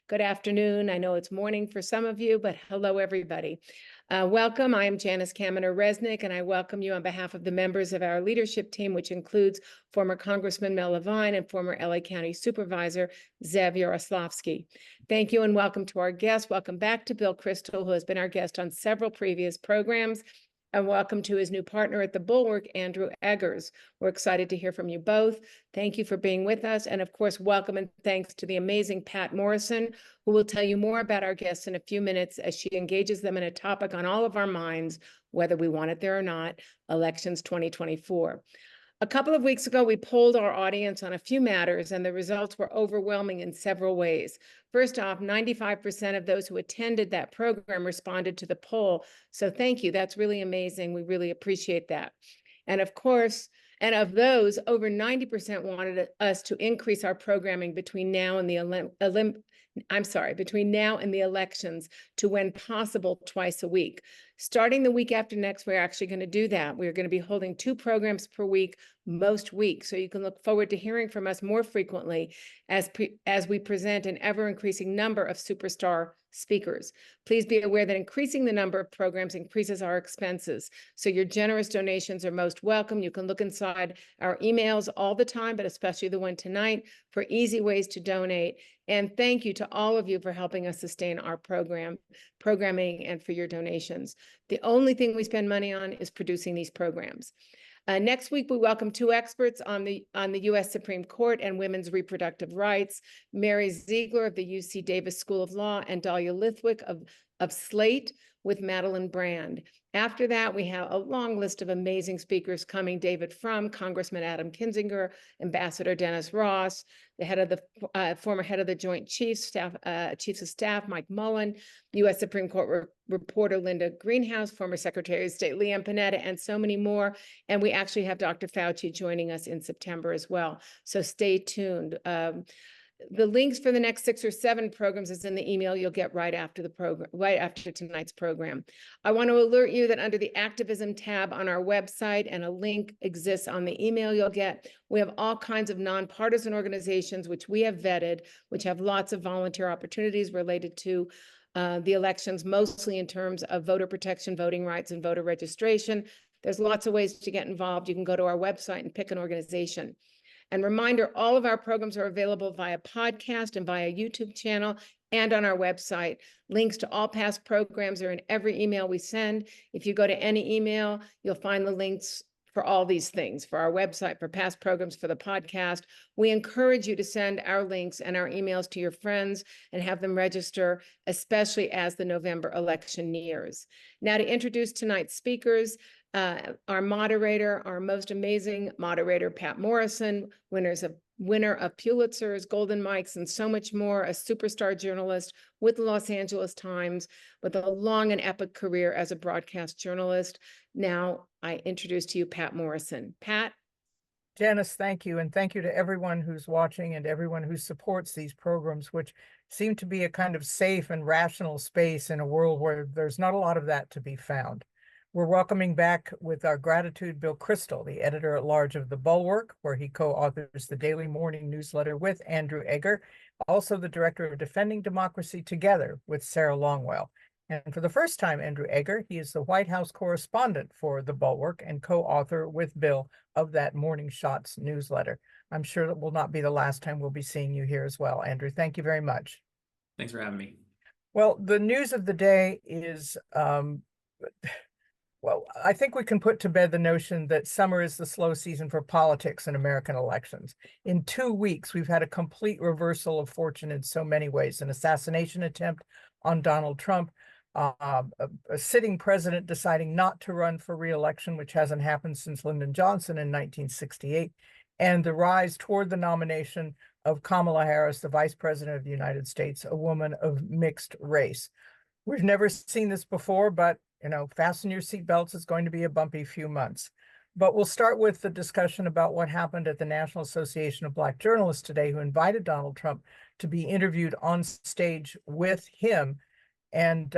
Good afternoon. I know it's morning for some of you, but hello, everybody. Welcome. I am Janice Kaminer-Resnick, and I welcome you on behalf of the members of our leadership team, which includes former Congressman Mel Levine and former LA County Supervisor Zev Yaroslavsky. Thank you and welcome to our guests. Welcome back to Bill Kristol, who has been our guest on several previous programs. And welcome to his new partner at the Bulwark, Andrew Eggers. We're excited to hear from you both. Thank you for being with us. And of course, welcome and thanks to the amazing Patt Morrison, who will tell you more about our guests in a few minutes as she engages them in a topic on all of our minds, whether we want it there or not, elections 2024. A couple of weeks ago, we polled our audience on a few matters, and the results were overwhelming in several ways. First off, 95% of those who attended that program responded to the poll. So thank you. That's really amazing. We really appreciate that. And of course, and of those, over 90% wanted us to increase our programming between now and the between now and the elections to, when possible, twice a week. Starting the week after next, we're actually going to do that. We're going to be holding 2 programs per week, most weeks. So you can look forward to hearing from us more frequently as we present an ever-increasing number of superstar speakers. Please be aware that increasing the number of programs increases our expenses. So your generous donations are most welcome. You can look inside our emails all the time, but especially the one tonight, for easy ways to donate. And thank you to all of you for helping us sustain our programming and for your donations. The only thing we spend money on is producing these programs. Next week, we welcome 2 experts on the U.S. Supreme Court and women's reproductive rights, Mary Ziegler of the UC Davis School of Law and Dahlia Lithwick of Slate with Madeline Brand. After that, we have a long list of amazing speakers coming: David Frum, Congressman Adam Kinzinger, Ambassador Dennis Ross, the head of the former head of the Joint Chiefs of Staff, Mike Mullen, U.S. Supreme Court reporter Linda Greenhouse, former Secretary of State Leanne Panetta, and so many more. And we actually have Dr. Fauci joining us in September as well. So stay tuned. The links for the next 6 or 7 programs is in the email you'll get right after the program, right after tonight's program. I want to alert you that under the activism tab on our website, and a link exists on the email you'll get, we have all kinds of nonpartisan organizations which we have vetted, which have lots of volunteer opportunities related to the elections, mostly in terms of voter protection, voting rights, and voter registration. There's lots of ways to get involved. You can go to our website and pick an organization. And reminder, all of our programs are available via podcast and via YouTube channel and on our website. Links to all past programs are in every email we send. If you go to any email, you'll find the links for all these things, for our website, for past programs, for the podcast. We encourage you to send our links and our emails to your friends and have them register, especially as the November election nears. Now, to introduce tonight's speakers, our moderator, our most amazing moderator, Patt Morrison, winner of Pulitzers, Golden Mikes, and so much more, a superstar journalist with the Los Angeles Times, with a long and epic career as a broadcast journalist. Now, I introduce to you Patt Morrison. Pat? Janice, thank you. And thank you to everyone who's watching and everyone who supports these programs, which seem to be a kind of safe and rational space in a world where there's not a lot of that to be found. We're welcoming back with our gratitude Bill Kristol, the editor-at-large of The Bulwark, where he co-authors the daily morning newsletter with Andrew Eggers, also the director of Defending Democracy Together with Sarah Longwell. And for the first time, Andrew Eggers, he is the White House correspondent for The Bulwark and co-author with Bill of that Morning Shots newsletter. I'm sure that will not be the last time we'll be seeing you here as well. Andrew, thank you very much. Thanks for having me. Well, the news of the day is... Well, I think we can put to bed the notion that summer is the slow season for politics in American elections. In 2 weeks, we've had a complete reversal of fortune in so many ways: an assassination attempt on Donald Trump, a sitting president deciding not to run for re-election, which hasn't happened since Lyndon Johnson in 1968, and the rise toward the nomination of Kamala Harris, the vice president of the United States, a woman of mixed race. We've never seen this before, but fasten your seatbelts. It's going to be a bumpy few months. But we'll start with the discussion about what happened at the National Association of Black Journalists today, who invited Donald Trump to be interviewed on stage with him. And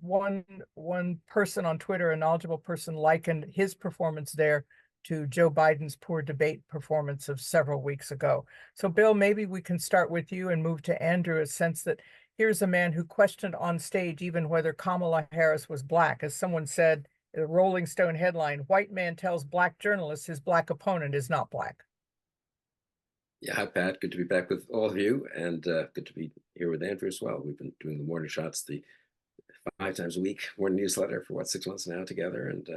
one person on Twitter, a knowledgeable person, likened his performance there to Joe Biden's poor debate performance of several weeks ago. So, Bill, maybe we can start with you and move to Andrew, a sense that here's a man who questioned on stage even whether Kamala Harris was black. As someone said, a Rolling Stone headline, "White man tells black journalists his black opponent is not black." Yeah, hi, Pat. Good to be back with all of you, and good to be here with Andrew as well. We've been doing the morning shots, the 5 times a week morning newsletter for 6 months now together, and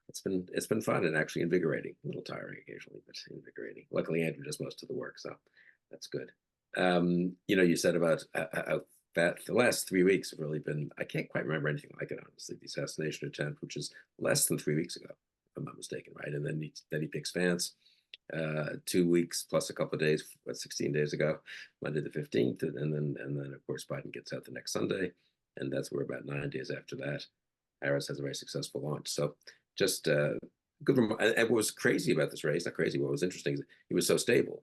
it's been fun and actually invigorating. A little tiring occasionally, but invigorating. Luckily, Andrew does most of the work, so that's good. You said about that the last 3 weeks have really been. I can't quite remember anything like it, honestly. The assassination attempt, which is less than 3 weeks ago, if I'm not mistaken, right? And then he picks Vance. 2 weeks plus a couple of days, 16 days ago, Monday the 15th, and then of course Biden gets out the next Sunday, and that's where about 9 days after that, Harris has a very successful launch. So just good. And what was crazy about this race, not crazy, what was interesting is he was so stable,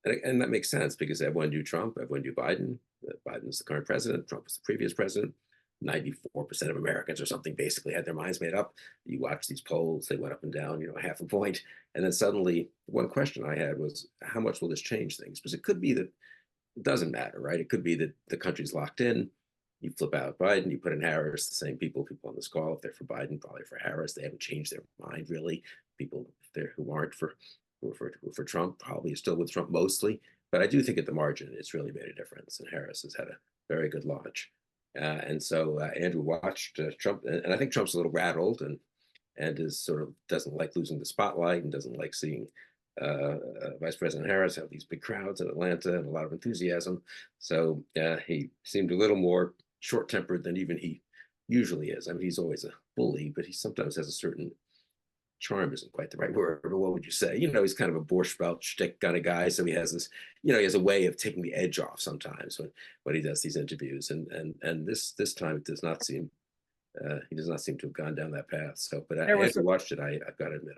and that makes sense because everyone knew Trump, everyone knew Biden. Biden's the current president, Trump was the previous president. 94% of Americans or something basically had their minds made up. You watch these polls, they went up and down, half a point. And then suddenly one question I had was, how much will this change things? Because it could be that it doesn't matter, right? It could be that the country's locked in. You flip out Biden, you put in Harris, the same people on this call, if they're for Biden, probably for Harris. They haven't changed their mind really. People there who aren't for Trump probably are still with Trump mostly. But I do think at the margin, it's really made a difference. And Harris has had a very good launch. And so Andrew watched Trump, and I think Trump's a little rattled and is sort of doesn't like losing the spotlight and doesn't like seeing Vice President Harris have these big crowds in Atlanta and a lot of enthusiasm. So he seemed a little more short-tempered than even he usually is. I mean, he's always a bully, but he sometimes has a certain charm isn't quite the right word, but what would you say? He's kind of a Borscht Belt shtick kind of guy. So he has this, he has a way of taking the edge off sometimes when he does these interviews. And this time it does not seem, he does not seem to have gone down that path. So, but as I watched it, I've got to admit,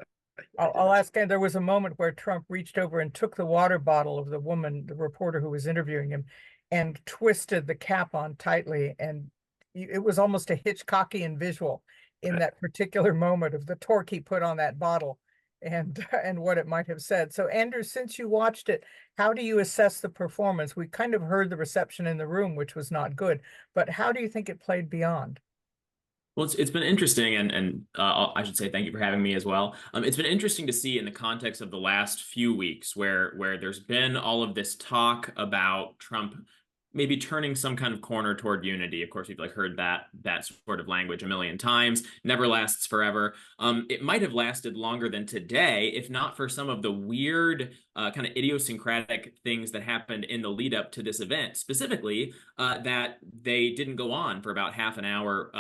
I'll ask, and there was a moment where Trump reached over and took the water bottle of the woman, the reporter who was interviewing him, and twisted the cap on tightly. And it was almost a Hitchcockian visual in that particular moment of the torque he put on that bottle and what it might have said. So Andrew, since you watched it, how do you assess the performance? We kind of heard the reception in the room, which was not good, but how do you think it played beyond? Well, it's been interesting, and I should say thank you for having me as well. It's been interesting to see in the context of the last few weeks where there's been all of this talk about Trump maybe turning some kind of corner toward unity. Of course, we've heard that sort of language a million times. Never lasts forever. It might have lasted longer than today, if not for some of the weird kind of idiosyncratic things that happened in the lead up to this event. Specifically, that they didn't go on for about half an hour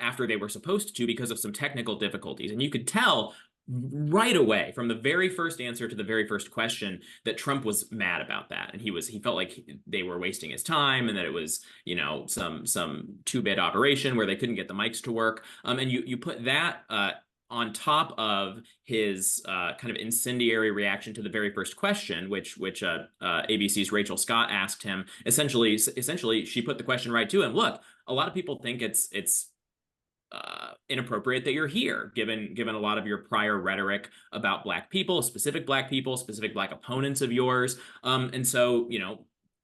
after they were supposed to because of some technical difficulties. And you could tell right away from the very first answer to the very first question that Trump was mad about that. And he felt like they were wasting his time and that it was, some two-bit operation where they couldn't get the mics to work. And you put that on top of his kind of incendiary reaction to the very first question, which ABC's Rachel Scott asked him. Essentially, she put the question right to him. Look, a lot of people think it's inappropriate that you're here, given a lot of your prior rhetoric about Black people, specific Black opponents of yours. And so,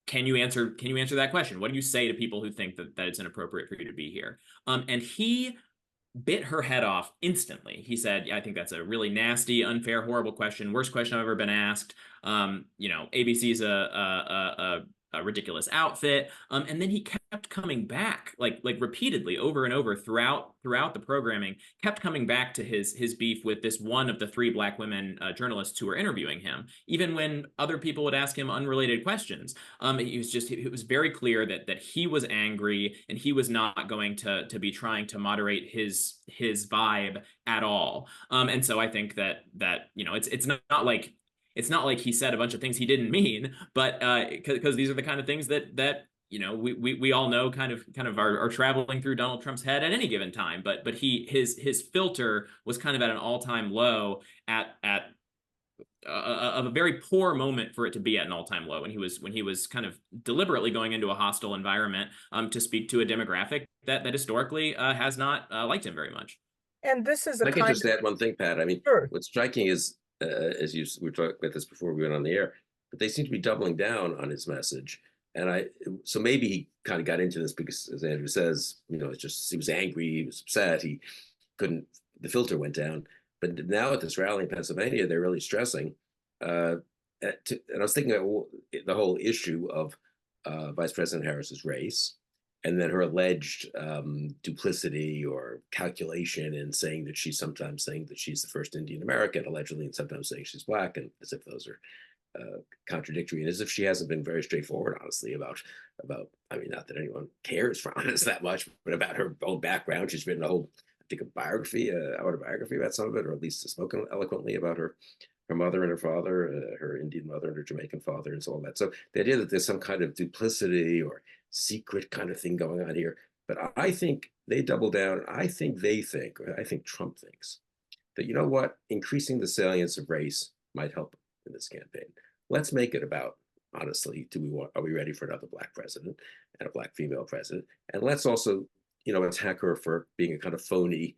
can you answer that question? What do you say to people who think that it's inappropriate for you to be here? And he bit her head off instantly. He said, I think that's a really nasty, unfair, horrible question. Worst question I've ever been asked. ABC's a ridiculous outfit. And then he kept coming back, like repeatedly over and over throughout the programming, kept coming back to his beef with this one of the 3 Black women journalists who were interviewing him, even when other people would ask him unrelated questions. It was very clear that he was angry and he was not going to be trying to moderate his vibe at all. And so I think that it's not like he said a bunch of things he didn't mean, but because these are the kind of things that we all know kind of are traveling through Donald Trump's head at any given time. But his filter was kind of at an all-time low at a very poor moment for it to be at an all-time low when he was kind of deliberately going into a hostile environment to speak to a demographic that historically has not liked him very much. And this is a I can kind just of, add one thing, Pat. I mean, sure, what's striking is, we were talking about this before we went on the air, but they seem to be doubling down on his message. And so maybe he kind of got into this because, as Andrew says, it's just, he was angry, he was upset, he couldn't, the filter went down. But now at this rally in Pennsylvania, they're really stressing. And I was thinking about the whole issue of Vice President Harris's race, and then her alleged duplicity or calculation in saying that she's sometimes saying that she's the first Indian American, allegedly, and sometimes saying she's Black, and as if those are contradictory, and as if she hasn't been very straightforward, honestly, about. I mean, not that anyone cares for honest that much, but about her own background. She's written a whole, I think, autobiography about some of it, or at least spoken eloquently about her mother and her father, her Indian mother and her Jamaican father, and so all that. So the idea that there's some kind of duplicity or secret kind of thing going on here, but I think they double down. I think Trump thinks that, you know what, increasing the salience of race might help in this campaign. Let's make it about, honestly, are we ready for another Black president and a Black female president? And let's also, attack her for being a kind of phony,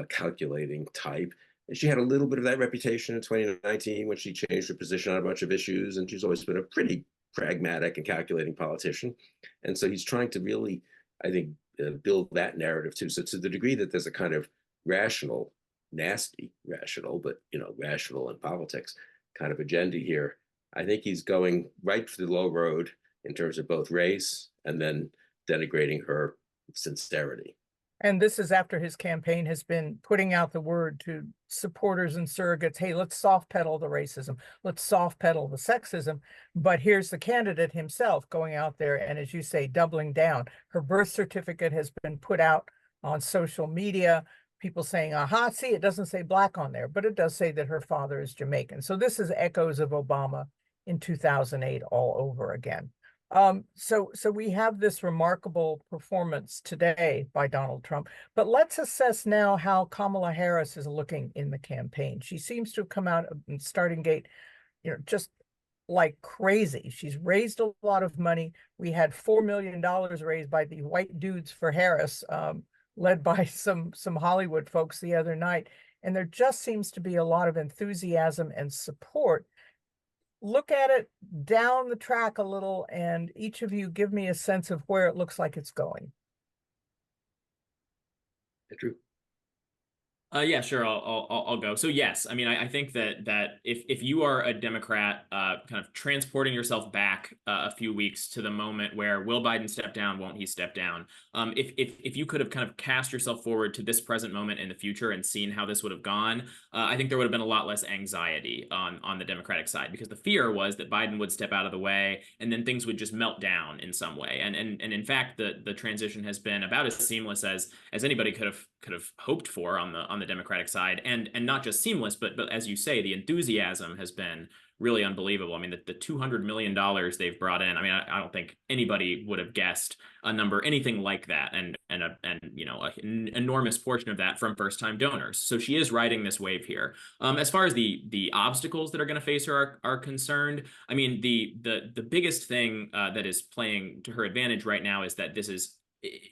calculating type. And she had a little bit of that reputation in 2019 when she changed her position on a bunch of issues, and she's always been a pretty pragmatic and calculating politician. And so he's trying to really, I think, build that narrative too. So to the degree that there's a kind of rational, nasty rational, but rational in politics kind of agenda here, I think he's going right for the low road in terms of both race and then denigrating her sincerity. and this is after his campaign has been putting out the word to supporters and surrogates, hey, let's soft pedal the racism, let's soft pedal the sexism. But here's the candidate himself going out there and, as you say, doubling down. Her birth certificate has been put out on social media. People saying, aha, see, it doesn't say Black on there, but it does say that her father is Jamaican. So this is echoes of Obama in 2008 all over again. So we have this remarkable performance today by Donald Trump, but let's assess now how Kamala Harris is looking in the campaign. She seems to have come out in starting gate, just like crazy. She's raised a lot of money. We had $4 million raised by the White Dudes for Harris, led by some Hollywood folks the other night. And there just seems to be a lot of enthusiasm and support. Look at it down the track a little, and each of you give me a sense of where it looks like it's going. Andrew? Yeah, sure. I'll go. So yes, I mean, I think that if you are a Democrat, kind of transporting yourself back a few weeks to the moment where will Biden step down, won't he step down? If you could have kind of cast yourself forward to this present moment in the future and seen how this would have gone, I think there would have been a lot less anxiety on the Democratic side, because the fear was that Biden would step out of the way and then things would just melt down in some way. And in fact, the transition has been about as seamless as anybody could have hoped for on the Democratic side, and not just seamless, but as you say, the enthusiasm has been really unbelievable. I mean, the $200 million they've brought in. I mean, I don't think anybody would have guessed a number anything like that, and an enormous portion of that from first-time donors. So she is riding this wave here. As far as the obstacles that are going to face her are concerned, I mean, the biggest thing that is playing to her advantage right now is that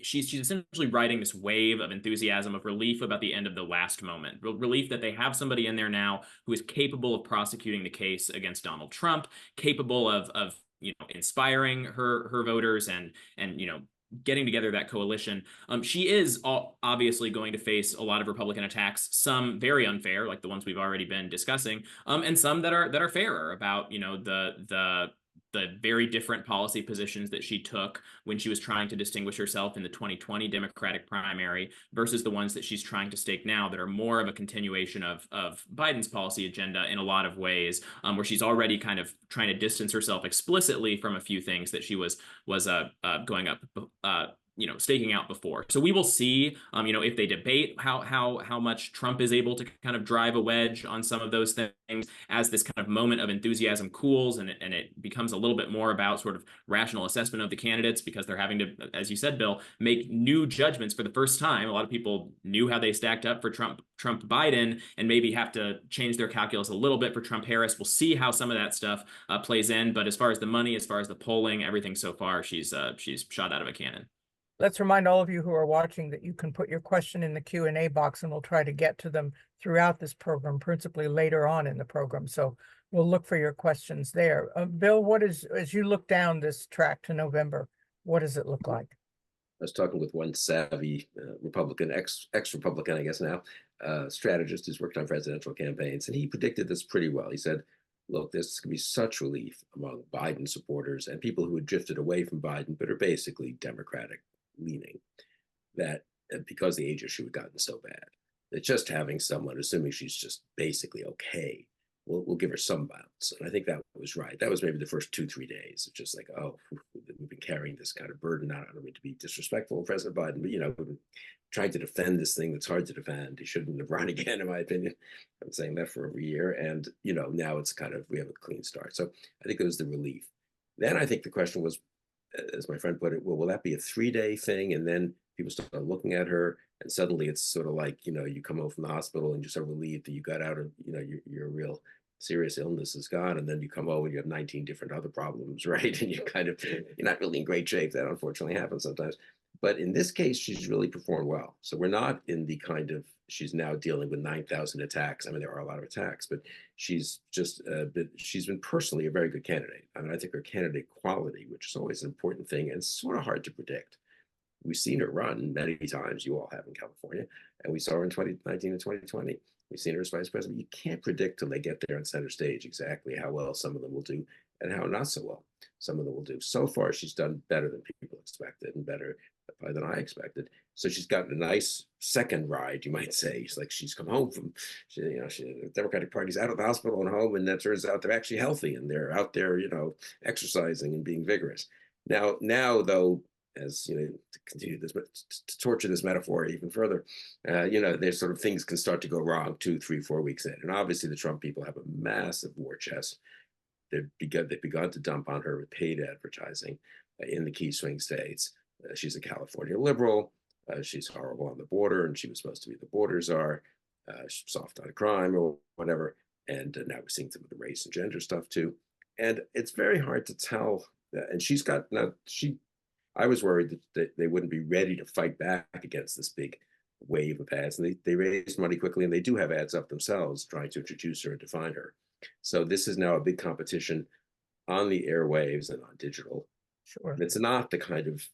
she's essentially riding this wave of enthusiasm, of relief about the end of the last moment, relief that they have somebody in there now who is capable of prosecuting the case against Donald Trump, capable of inspiring her voters and getting together that coalition. She is obviously going to face a lot of Republican attacks, some very unfair, like the ones we've already been discussing, and some that are fairer about the very different policy positions that she took when she was trying to distinguish herself in the 2020 Democratic primary versus the ones that she's trying to stake now that are more of a continuation of Biden's policy agenda in a lot of ways, where she's already kind of trying to distance herself explicitly from a few things that she was going up staking out before. So we will see, if they debate how much Trump is able to kind of drive a wedge on some of those things as this kind of moment of enthusiasm cools and it becomes a little bit more about sort of rational assessment of the candidates, because they're having to, as you said, Bill, make new judgments for the first time. A lot of people knew how they stacked up for Trump Biden and maybe have to change their calculus a little bit for Trump Harris. We'll see how some of that stuff plays in. But as far as the money, as far as the polling, everything so far, she's shot out of a cannon. let's remind all of you who are watching that you can put your question in the Q&A box, and we'll try to get to them throughout this program, principally later on in the program. So we'll look for your questions there. Bill, as you look down this track to November, what does it look like? I was talking with one savvy Republican, ex-Republican, I guess now, strategist who's worked on presidential campaigns, and he predicted this pretty well. He said, look, this could be such relief among Biden supporters and people who had drifted away from Biden, but are basically Democratic leaning, that because the age issue had gotten so bad, that just having someone, assuming she's just basically okay, we'll give her some bounce. And I think that was right. That was maybe the first 2-3 days. It's just like, oh, we've been carrying this kind of burden. I don't mean to be disrespectful of President Biden, but, you know, we've been trying to defend this thing that's hard to defend. He shouldn't have run again, in my opinion. I've been saying that for over a year. And, you know, now it's kind of, we have a clean start. So I think it was the relief. Then I think the question was, as my friend put it, well, will that be a 3-day thing? And then people start looking at her, and suddenly it's sort of like, you know, you come home from the hospital and you're so relieved that you got out of, you know, your real serious illness is gone, and then you come home and you have 19 different other problems, right? And you're not really in great shape. That unfortunately happens sometimes. But in this case, she's really performed well. So we're not in the kind of, she's now dealing with 9,000 attacks. I mean, there are a lot of attacks, but she's just, she's been personally a very good candidate. I mean, I think her candidate quality, which is always an important thing, and it's sort of hard to predict. We've seen her run many times, you all have in California, and we saw her in 2019 and 2020. We've seen her as vice president. You can't predict till they get there on center stage exactly how well some of them will do and how not so well some of them will do. So far, she's done better than people expected, and better than I expected. So she's gotten a nice second ride, you might say. It's like she's come home from, the Democratic Party's out of the hospital and home, and that turns out they're actually healthy and they're out there, you know, exercising and being vigorous. Now though, as you know, to continue this, to torture this metaphor even further, you know, there's sort of things can start to go wrong 2, 3, 4 weeks in, and obviously the Trump people have a massive war chest. They've begun to dump on her with paid advertising in the key swing states. She's a California liberal. She's horrible on the border, and she was supposed to be the border czar. She's soft on crime or whatever. And now we're seeing some of the race and gender stuff too. And it's very hard to tell. And she's got I was worried that they wouldn't be ready to fight back against this big wave of ads. And they raised money quickly, and they do have ads up themselves trying to introduce her and define her. So this is now a big competition on the airwaves and on digital. Sure. And it's not the kind of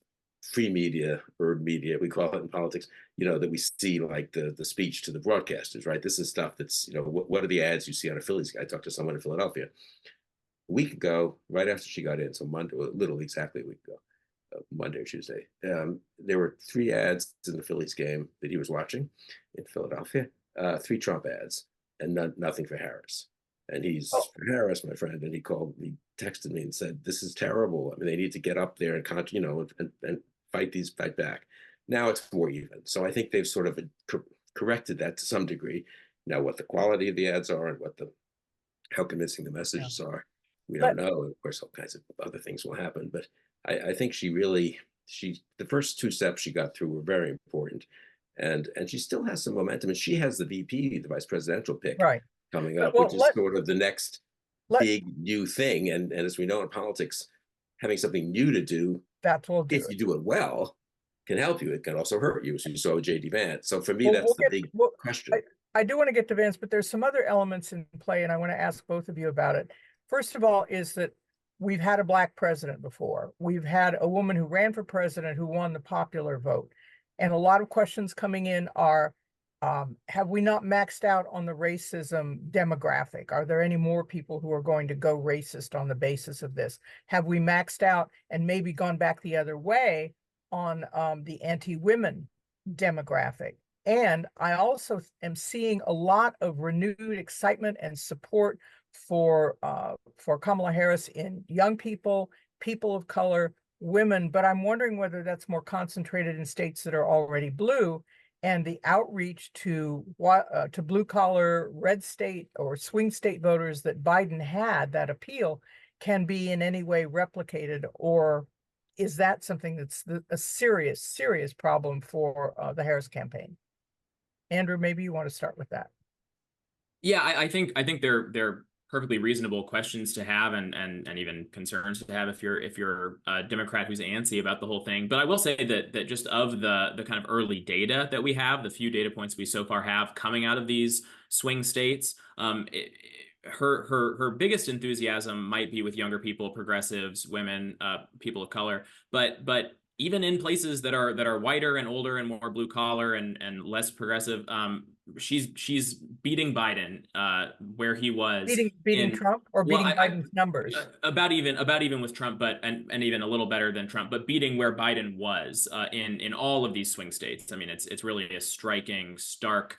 free media, urban media, we call it in politics, you know, that we see like the speech to the broadcasters, right? This is stuff that's, you know, what are the ads you see on a Phillies? I talked to someone in Philadelphia a week ago, right after she got in, so Monday, literally exactly a week ago, Monday or Tuesday. There were 3 ads in the Phillies game that he was watching in Philadelphia, 3 Trump ads, and nothing for Harris. And he's for Harris, my friend, and he texted me and said, "This is terrible. I mean, they need to get up there and you know, and fight back." Now it's more even. So I think they've sort of corrected that to some degree. Now, what the quality of the ads are and how convincing the messages are, we don't know. And of course, all kinds of other things will happen. But I think the first 2 steps she got through were very important, and she still has some momentum. And she has the VP, the vice presidential pick, coming up, which is sort of the next big new thing. And as we know in politics, having something new to do, if you do it well, can help you. It can also hurt you, as you saw with J.D. Vance. So for me, that's the big question. I do want to get to Vance, but there's some other elements in play, and I want to ask both of you about it. First of all, is that we've had a Black president before. We've had a woman who ran for president who won the popular vote. And a lot of questions coming in are, have we not maxed out on the racism demographic? Are there any more people who are going to go racist on the basis of this? Have we maxed out and maybe gone back the other way on the anti-women demographic? And I also am seeing a lot of renewed excitement and support for Kamala Harris in young people, people of color, women, but I'm wondering whether that's more concentrated in states that are already blue, and the outreach to blue collar, red state or swing state voters that Biden had, that appeal, can be in any way replicated, or is that something that's a serious, serious problem for the Harris campaign? Andrew, maybe you want to start with that. Yeah, I think they're perfectly reasonable questions to have and even concerns to have if you're a Democrat who's antsy about the whole thing. But I will say that just of the kind of early data that we have, the few data points we so far have coming out of these swing states, her biggest enthusiasm might be with younger people, progressives, women, people of color, but even in places that are whiter and older and more blue collar and less progressive, she's beating Biden where he was beating Trump, or beating Biden's numbers. About even with Trump, but and even a little better than Trump, but beating where Biden was in all of these swing states. I mean, it's really a striking, stark,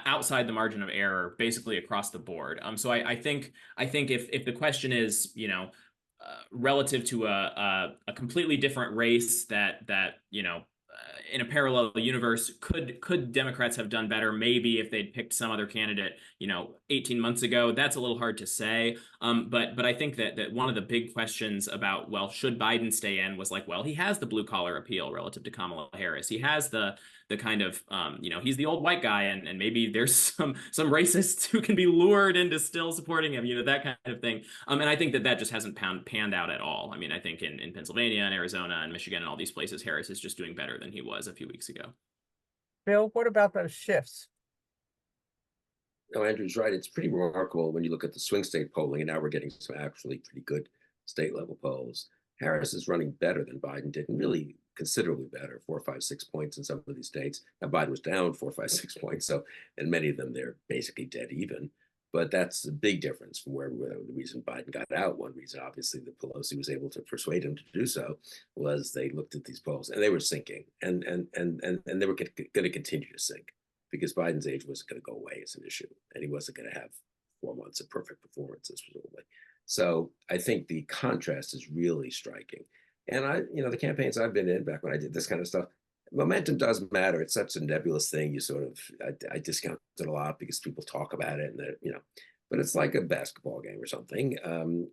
outside the margin of error, basically across the board. So I think if the question is, relative to a completely different race that in a parallel universe, could Democrats have done better? Maybe if they'd picked some other candidate, 18 months ago. That's a little hard to say. But I think that one of the big questions about, well, should Biden stay in, was like, well, he has the blue collar appeal relative to Kamala Harris. He has the kind of, he's the old white guy, and maybe there's some racists who can be lured into still supporting him, that kind of thing. And I think that just hasn't panned out at all. I mean, I think in Pennsylvania and Arizona and Michigan and all these places, Harris is just doing better than he was a few weeks ago. Bill, what about those shifts? No, Andrew's right. It's pretty remarkable when you look at the swing state polling, and now we're getting some actually pretty good state level polls. Harris is running better than Biden did, and really considerably better, 4, 5, 6 points in some of these states. Now Biden was down 4, 5, 6 points, so in many of them they're basically dead even. But that's a big difference from where the reason Biden got out. One reason, obviously, that Pelosi was able to persuade him to do so was they looked at these polls and they were sinking, and they were going to continue to sink, because Biden's age wasn't going to go away as an issue, and he wasn't going to have 4 months of perfect performances, presumably. So I think the contrast is really striking. And the campaigns I've been in back when I did this kind of stuff, momentum does matter. It's such a nebulous thing. You sort of, I discount it a lot because people talk about it, and but it's like a basketball game or something.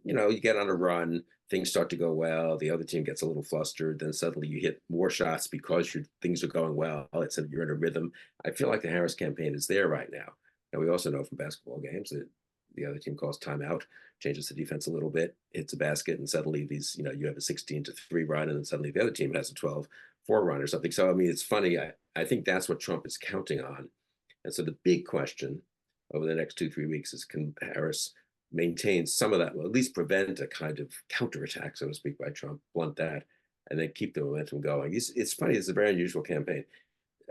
You get on a run, things start to go well, the other team gets a little flustered, then suddenly you hit more shots because things are going well. You're in a rhythm. I feel like the Harris campaign is there right now. Now, we also know from basketball games that the other team calls timeout, changes the defense a little bit, hits a basket, and suddenly you have a 16-3 run, and then suddenly the other team has a 12-4 run or something. So, I mean, it's funny. I think that's what Trump is counting on. And so the big question over the next 2-3 weeks is, can Harris maintain some of that, well, at least prevent a kind of counterattack, so to speak, by Trump, blunt that, and then keep the momentum going. It's funny. It's a very unusual campaign.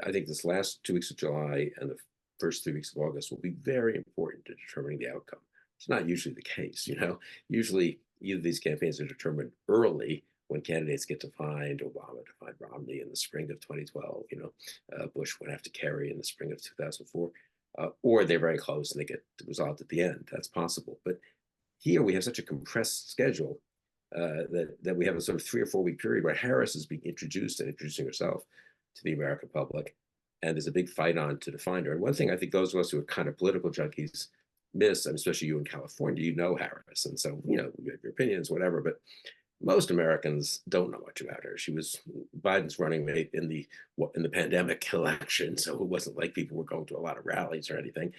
I think this last 2 weeks of July and the first 3 weeks of August will be very important to determining the outcome. It's not usually the case, Usually, either of these campaigns are determined early when candidates get to find Obama, to find Romney in the spring of 2012. Bush went after Kerry in the spring of 2004, or they're very close and they get resolved at the end. That's possible. But here we have such a compressed schedule that we have a sort of 3 or 4 week period where Harris is being introduced and introducing herself to the American public. And there's a big fight on to define her. And one thing I think those of us who are kind of political junkies miss, and especially you in California, Harris. And so, you have your opinions, whatever, but most Americans don't know much about her. She was Biden's running mate in the pandemic election. So it wasn't like people were going to a lot of rallies or anything.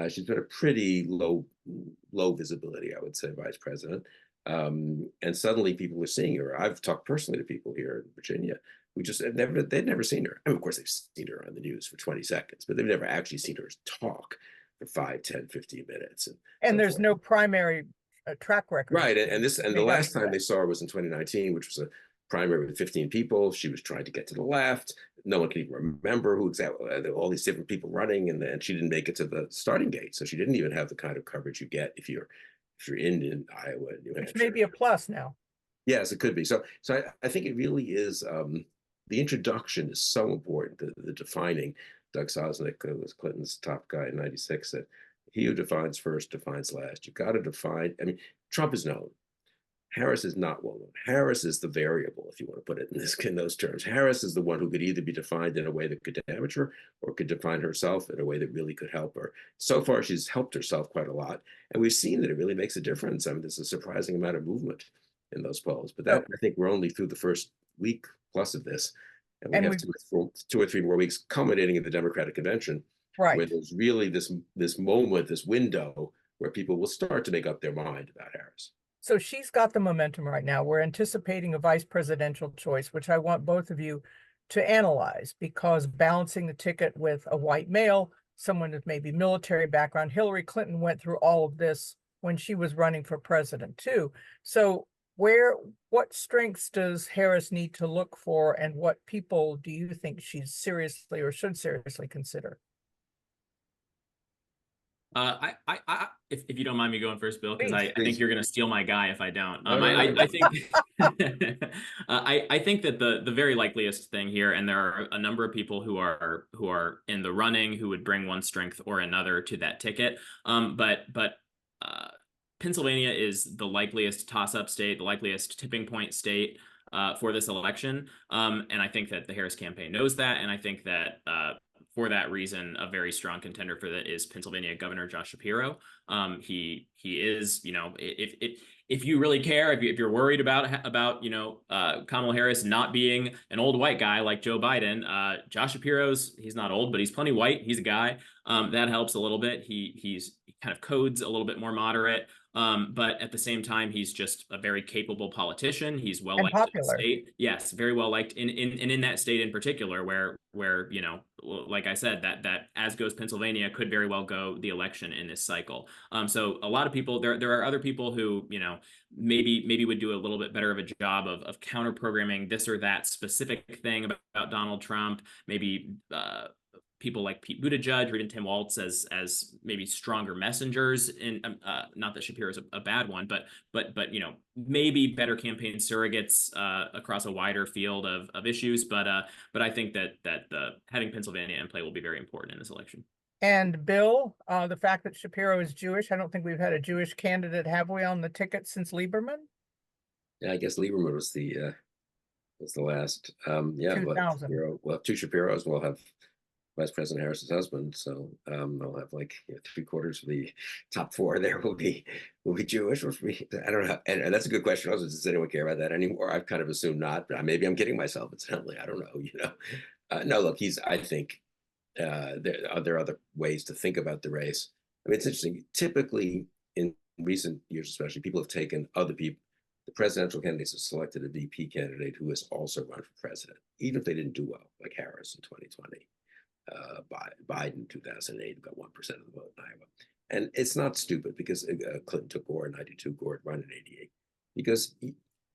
She's been a pretty low visibility, I would say, vice president. And suddenly people were seeing her. I've talked personally to people here in Virginia who just they'd never seen her. I mean, of course, they've seen her on the news for 20 seconds, but they've never actually seen her talk for 5, 10, 15 minutes. And so there's no primary track record. Right. And the last time they saw her was in 2019, which was a primary with 15 people. She was trying to get to the left. No one can even remember who exactly, all these different people running, and she didn't make it to the starting gate. So she didn't even have the kind of coverage you get if you're in Iowa and New Hampshire. Which may be a plus now. Yes, it could be. So I think it really is. The introduction is so important. The defining. Doug Sosnick was Clinton's top guy in '96. Said, "He who defines first defines last." You've got to define. I mean, Trump is known. Harris is not well known. Harris is the variable, if you want to put it in those terms. Harris is the one who could either be defined in a way that could damage her, or could define herself in a way that really could help her. So far, she's helped herself quite a lot, and we've seen that it really makes a difference. I mean, there's a surprising amount of movement in those polls, but that I think we're only through the first week plus of this, and we have 2 or 3 more weeks culminating in the Democratic convention, right, where there's really this moment, this window where people will start to make up their mind about Harris. So she's got the momentum right now. We're anticipating a vice presidential choice, which I want both of you to analyze, because balancing the ticket with a white male, someone with maybe military background, Hillary Clinton went through all of this when she was running for president too. So what strengths does Harris need to look for, and what people do you think she's seriously or should seriously consider? If you don't mind me going first, Bill, because I Please. think you're going to steal my guy if I don't. No, no, no. I think I think that the very likeliest thing here, and there are a number of people who are in the running who would bring one strength or another to that ticket. But Pennsylvania is the likeliest toss-up state, the likeliest tipping point state for this election, and I think that the Harris campaign knows that, and I think that. For that reason, a very strong contender for that is Pennsylvania Governor Josh Shapiro. He is, if you really care, if you're worried about Kamala Harris not being an old white guy like Joe Biden, Josh he's not old, but he's plenty white. He's a guy that helps a little bit. He kind of codes a little bit more moderate. But at the same time, he's just a very capable politician. He's well liked in the state. Yes, very well liked in that state in particular, where like I said, that as goes Pennsylvania could very well go the election in this cycle. So a lot of people, there are other people who maybe would do a little bit better of a job of counter programming this or that specific thing about Donald Trump. Maybe people like Pete Buttigieg or even Tim Walz as maybe stronger messengers. In not that Shapiro is a bad one, but maybe better campaign surrogates across a wider field of issues. But I think that having Pennsylvania in play will be very important in this election. And Bill, the fact that Shapiro is Jewish, I don't think we've had a Jewish candidate, have we, on the ticket since Lieberman? Yeah, I guess Lieberman was the last. Yeah, but we'll have two Shapiros. We'll have Vice President Harris's husband, so I'll have like 3/4 of the top 4 there will be Jewish. I don't know, and that's a good question. Also, does anyone care about that anymore? I've kind of assumed not, but maybe I'm kidding myself. Incidentally, I don't know. No, look, I think there are other ways to think about the race. I mean, it's interesting. Typically, in recent years, especially, people have taken other people. The presidential candidates have selected a VP candidate who has also run for president, even if they didn't do well, like Harris in 2020. Biden 2008 got 1% of the vote in Iowa, and it's not stupid because Clinton took Gore in 92, Gore run in 88, because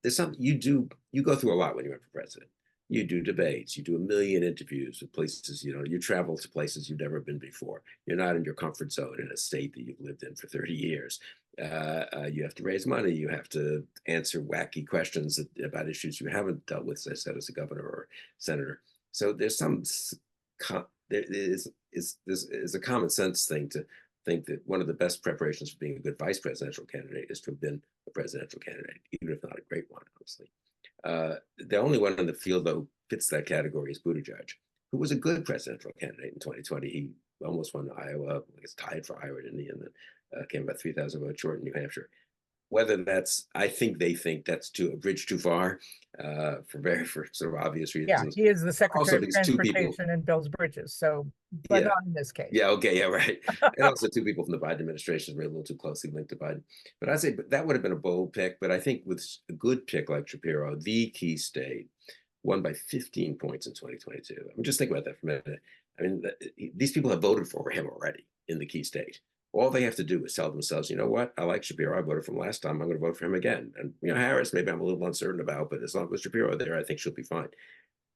there's something you go through a lot when you run for president. You do debates, you do a million interviews with places, you travel to places you've never been before. You're not in your comfort zone in a state that you've lived in for 30 years. You have to raise money. You have to answer wacky questions about issues you haven't dealt with, as I said, as a governor or senator. So there's there is a common sense thing to think that one of the best preparations for being a good vice presidential candidate is to have been a presidential candidate, even if not a great one, honestly. The only one in the field, though, fits that category is Buttigieg, who was a good presidential candidate in 2020. He almost won Iowa, I guess tied for Iowa, didn't he? And then came about 3,000 votes short in New Hampshire. Whether I think they think that's a bridge too far for sort of obvious reasons. Yeah, he is the Secretary of Transportation and builds bridges, but not in this case. Yeah, okay, yeah, right. And also 2 people from the Biden administration were a little too closely linked to Biden. But I'd say that would have been a bold pick. But I think with a good pick like Shapiro, the key state, won by 15 points in 2022. I mean, just think about that for a minute. I mean, these people have voted for him already in the key state. All they have to do is tell themselves, you know what, I like Shapiro. I voted for him last time. I'm going to vote for him again. And, Harris, maybe I'm a little uncertain about, but as long as Shapiro there, I think she'll be fine.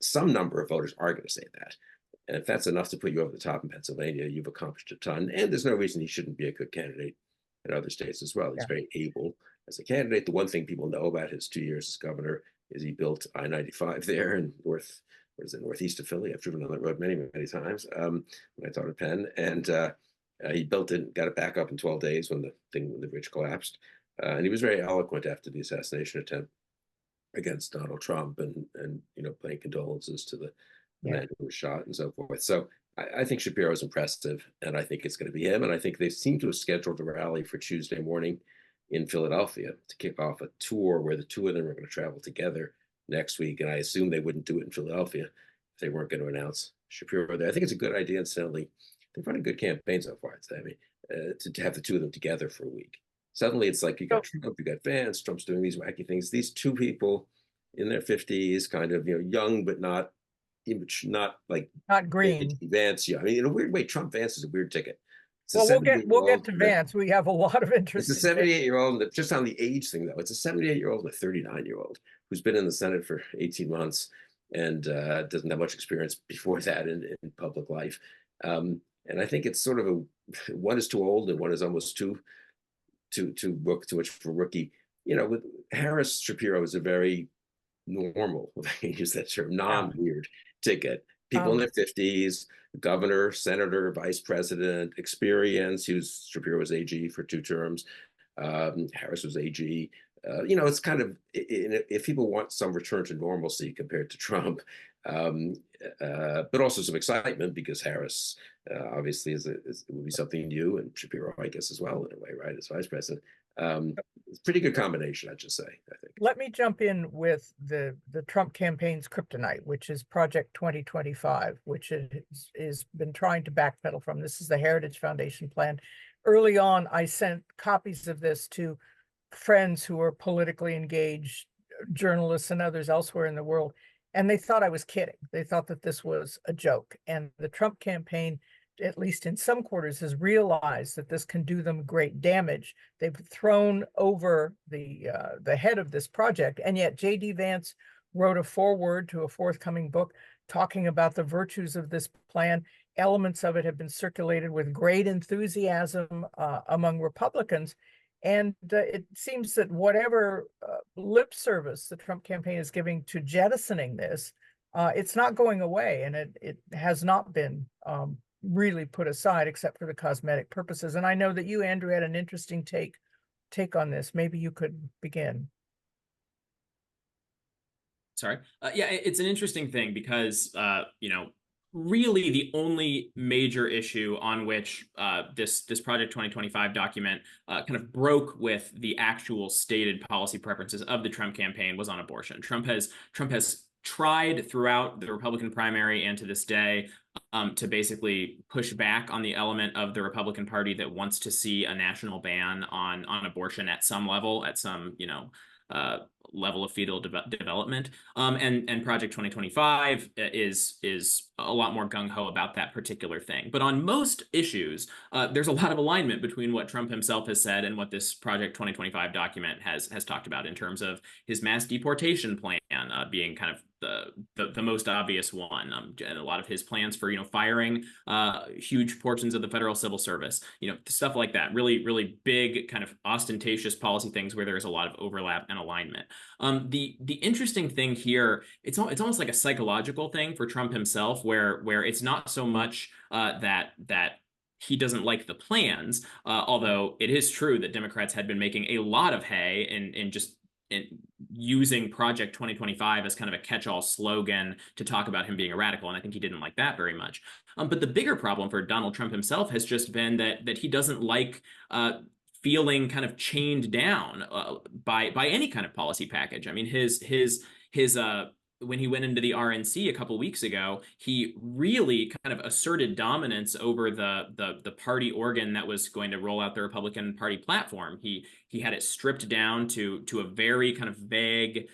Some number of voters are going to say that. And if that's enough to put you over the top in Pennsylvania, you've accomplished a ton. And there's no reason he shouldn't be a good candidate in other states as well. He's very able as a candidate. The one thing people know about his 2 years as governor is he built I-95 there in northeast of Philly. I've driven on that road many, many times when I taught at Penn. And he built it, got it back up in 12 days when the bridge collapsed. And he was very eloquent after the assassination attempt against Donald Trump and paying condolences to the man who was shot and so forth. So I think Shapiro is impressive, and I think it's going to be him. And I think they seem to have scheduled a rally for Tuesday morning in Philadelphia to kick off a tour where the 2 of them are going to travel together next week. And I assume they wouldn't do it in Philadelphia if they weren't going to announce Shapiro there. I think it's a good idea, incidentally. They've run a good campaign so far, I'd say. I mean, to have the two of them together for a week. Suddenly it's like you got Trump, you got Vance, Trump's doing these wacky things. These two people in their 50s, kind of, young, but not like not green. Vance. Yeah, I mean, in a weird way, Trump Vance is a weird ticket. Well, we'll get to Vance. We have a lot of interest. It's a 78-year-old, just on the age thing, though. It's a 78-year-old and a 39-year-old who's been in the Senate for 18 months and doesn't have much experience before that in public life. And I think it's sort of one is too old and one is almost too much for rookie. With Harris Shapiro is a very normal, if I use that term, non-weird ticket. People in their 50s, governor, senator, vice president, experience. Shapiro was AG for 2 terms. Harris was AG. It's kind of, if people want some return to normalcy compared to Trump, but also some excitement because Harris obviously will be something new, and Shapiro, I guess, as well, in a way, right, as vice president. It's a pretty good combination, I'd just say, I think. Let me jump in with the Trump campaign's kryptonite, which is Project 2025, which is been trying to backpedal from. This is the Heritage Foundation plan. Early on, I sent copies of this to friends who are politically engaged, journalists and others elsewhere in the world, and they thought I was kidding. They thought that this was a joke. And the Trump campaign, at least in some quarters, has realized that this can do them great damage. They've thrown over the head of this project, and yet J.D. Vance wrote a foreword to a forthcoming book talking about the virtues of this plan. Elements of it have been circulated with great enthusiasm among Republicans. And it seems that whatever lip service the Trump campaign is giving to jettisoning this, it's not going away, and it has not been really put aside except for the cosmetic purposes. And I know that you, Andrew, had an interesting take on this. Maybe you could begin. Sorry. Yeah, it's an interesting thing because, really the only major issue on which this Project 2025 document kind of broke with the actual stated policy preferences of the Trump campaign was on abortion. Trump has tried throughout the Republican primary and to this day to basically push back on the element of the Republican Party that wants to see a national ban on abortion at some level, at some level of fetal development. And Project 2025 is a lot more gung-ho about that particular thing. But on most issues, there's a lot of alignment between what Trump himself has said and what this Project 2025 document has talked about in terms of his mass deportation plan being kind of the most obvious one, and a lot of his plans for firing huge portions of the federal civil service, stuff like that. Really, really big kind of ostentatious policy things where there's a lot of overlap and alignment. The interesting thing here, it's almost like a psychological thing for Trump himself, where it's not so much that he doesn't like the plans, although it is true that Democrats had been making a lot of hay in using Project 2025 as kind of a catch-all slogan to talk about him being a radical, and I think he didn't like that very much. But the bigger problem for Donald Trump himself has just been that he doesn't like feeling kind of chained down by any kind of policy package. I mean, his when he went into the RNC a couple weeks ago, he really kind of asserted dominance over the party organ that was going to roll out the Republican Party platform. He had it stripped down to a very kind of vague,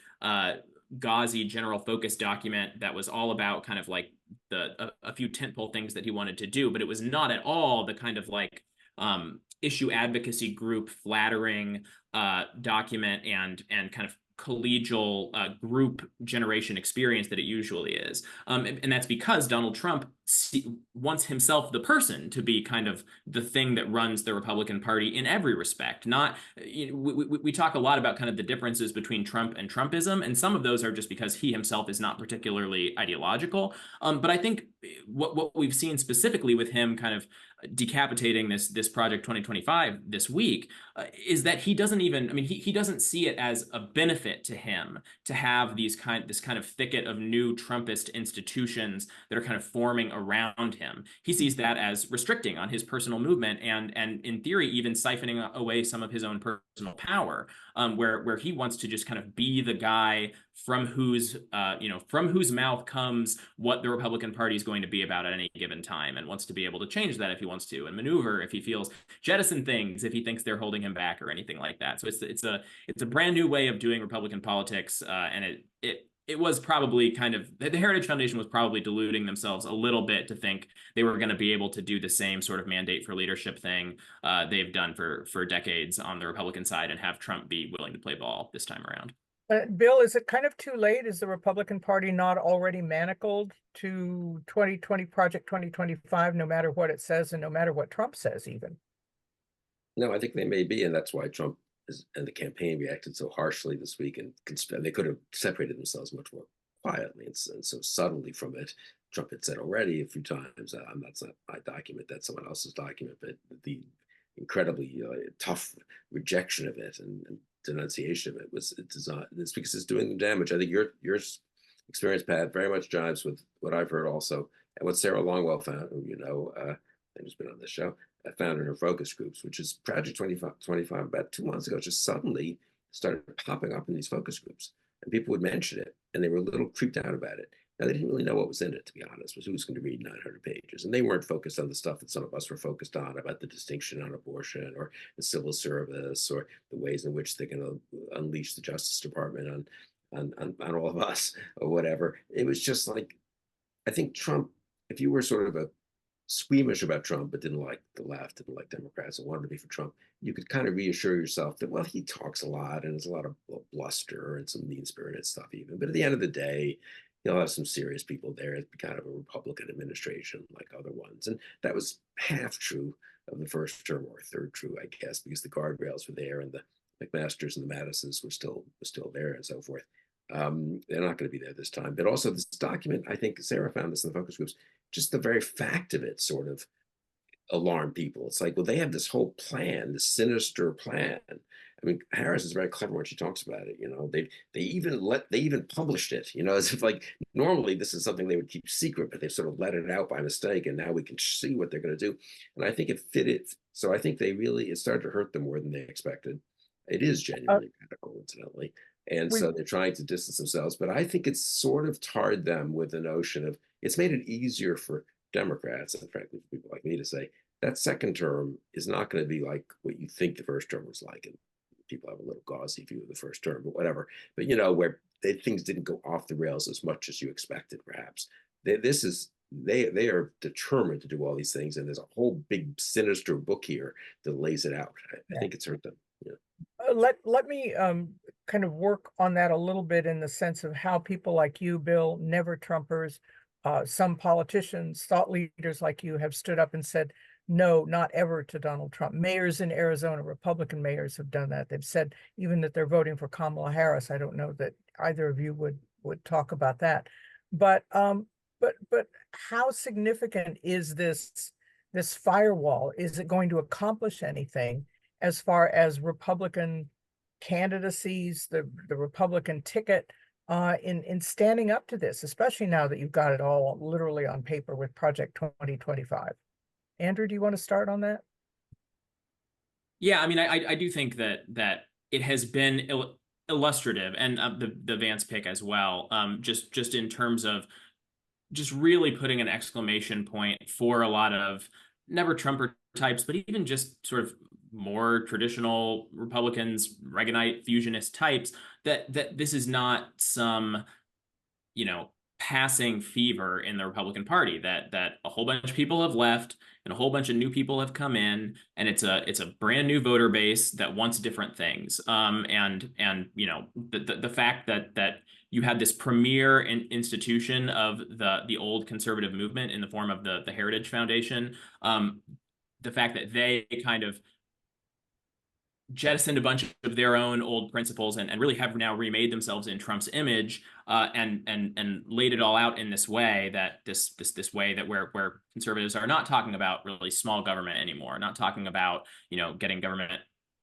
gauzy general focus document that was all about kind of like a few tentpole things that he wanted to do, but it was not at all the kind of like issue advocacy group flattering document and kind of collegial group generation experience that it usually is. And that's because Donald Trump wants himself, the person, to be kind of the thing that runs the Republican Party in every respect. Not, we talk a lot about kind of the differences between Trump and Trumpism, and some of those are just because he himself is not particularly ideological. But I think what we've seen specifically with him kind of decapitating this Project 2025 this week is that he doesn't even, I mean, he doesn't see it as a benefit to him to have this kind of thicket of new Trumpist institutions that are kind of forming around him. He sees that as restricting on his personal movement and in theory even siphoning away some of his own personal power, where he wants to just kind of be the guy from whose from whose mouth comes what the Republican Party is going to be about at any given time, and wants to be able to change that if he wants to, and maneuver if he feels, jettison things if he thinks they're holding him back or anything like that. So it's a brand new way of doing Republican politics, and it was probably kind of, the Heritage Foundation was probably deluding themselves a little bit to think they were going to be able to do the same sort of mandate for leadership thing they've done for decades on the Republican side, and have Trump be willing to play ball this time around. Bill, is it kind of too late? Is the Republican Party not already manacled to 2020 Project 2025, no matter what it says and no matter what Trump says even? No, I think they may be, and that's why Trump and the campaign reacted so harshly this week, and they could have separated themselves much more quietly and so subtly from it. Trump had said already a few times, that's not my document, that's someone else's document, but the incredibly tough rejection of it and denunciation of it was designed. It's because it's doing them damage. I think your experience, Pat, very much jives with what I've heard also, and what Sarah Longwell found, who and who's been on this show, found in her focus groups, which is Project 2025 about 2 months ago, just suddenly started popping up in these focus groups, and people would mention it, and they were a little creeped out about it. Now, they didn't really know what was in it, to be honest, was who was going to read 900 pages. And they weren't focused on the stuff that some of us were focused on, about the distinction on abortion or the civil service or the ways in which they're going to unleash the Justice Department on all of us or whatever. It was just like, I think Trump, if you were sort of a squeamish about Trump, but didn't like the left, didn't like Democrats, and wanted to be for Trump, you could kind of reassure yourself that, well, he talks a lot and there's a lot of bluster and some mean-spirited stuff even. But at the end of the day, you'll have some serious people there. It's kind of a Republican administration like other ones. And that was half true of the first term, or third true, I guess, because the guardrails were there and the McMasters and the Madisons were still there and so forth. They're not going to be there this time. But also this document, I think Sarah found this in the focus groups, just the very fact of it sort of alarmed people. It's like, well, they have this whole plan, this sinister plan. I mean, Harris is very clever when she talks about it. They even published it. As if like normally this is something they would keep secret, but they sort of let it out by mistake, and now we can see what they're going to do. And I think it fit it. So I think it started to hurt them more than they expected. It is genuinely radical, incidentally, and so they're trying to distance themselves. But I think it's sort of tarred them with the notion of, it's made it easier for Democrats and frankly for people like me to say that second term is not going to be like what you think the first term was like. And people have a little gauzy view of the first term, but whatever. But where things didn't go off the rails as much as you expected, perhaps. They are determined to do all these things, and there's a whole big sinister book here that lays it out. I think it's hurt them. Let me kind of work on that a little bit, in the sense of how people like you, Bill, never Trumpers, some politicians, thought leaders like you have stood up and said, no, not ever to Donald Trump. Mayors in Arizona, Republican mayors, have done that. They've said even that they're voting for Kamala Harris. I don't know that either of you would talk about that. But how significant is this firewall? Is it going to accomplish anything as far as Republican candidacies, the Republican ticket, in standing up to this, especially now that you've got it all literally on paper with Project 2025? Andrew, do you want to start on that? Yeah, I mean, I do think that it has been illustrative, and the Vance pick as well, just in terms of just really putting an exclamation point for a lot of never Trumper types, but even just sort of more traditional Republicans, Reaganite fusionist types, that this is not some, passing fever in the Republican Party, that a whole bunch of people have left and a whole bunch of new people have come in, and it's a brand new voter base that wants different things. And the fact that you had this premier institution of the old conservative movement in the form of the Heritage Foundation, the fact that they kind of jettisoned a bunch of their own old principles and really have now remade themselves in Trump's image, and laid it all out in this way, that this way that where conservatives are not talking about really small government anymore, not talking about getting government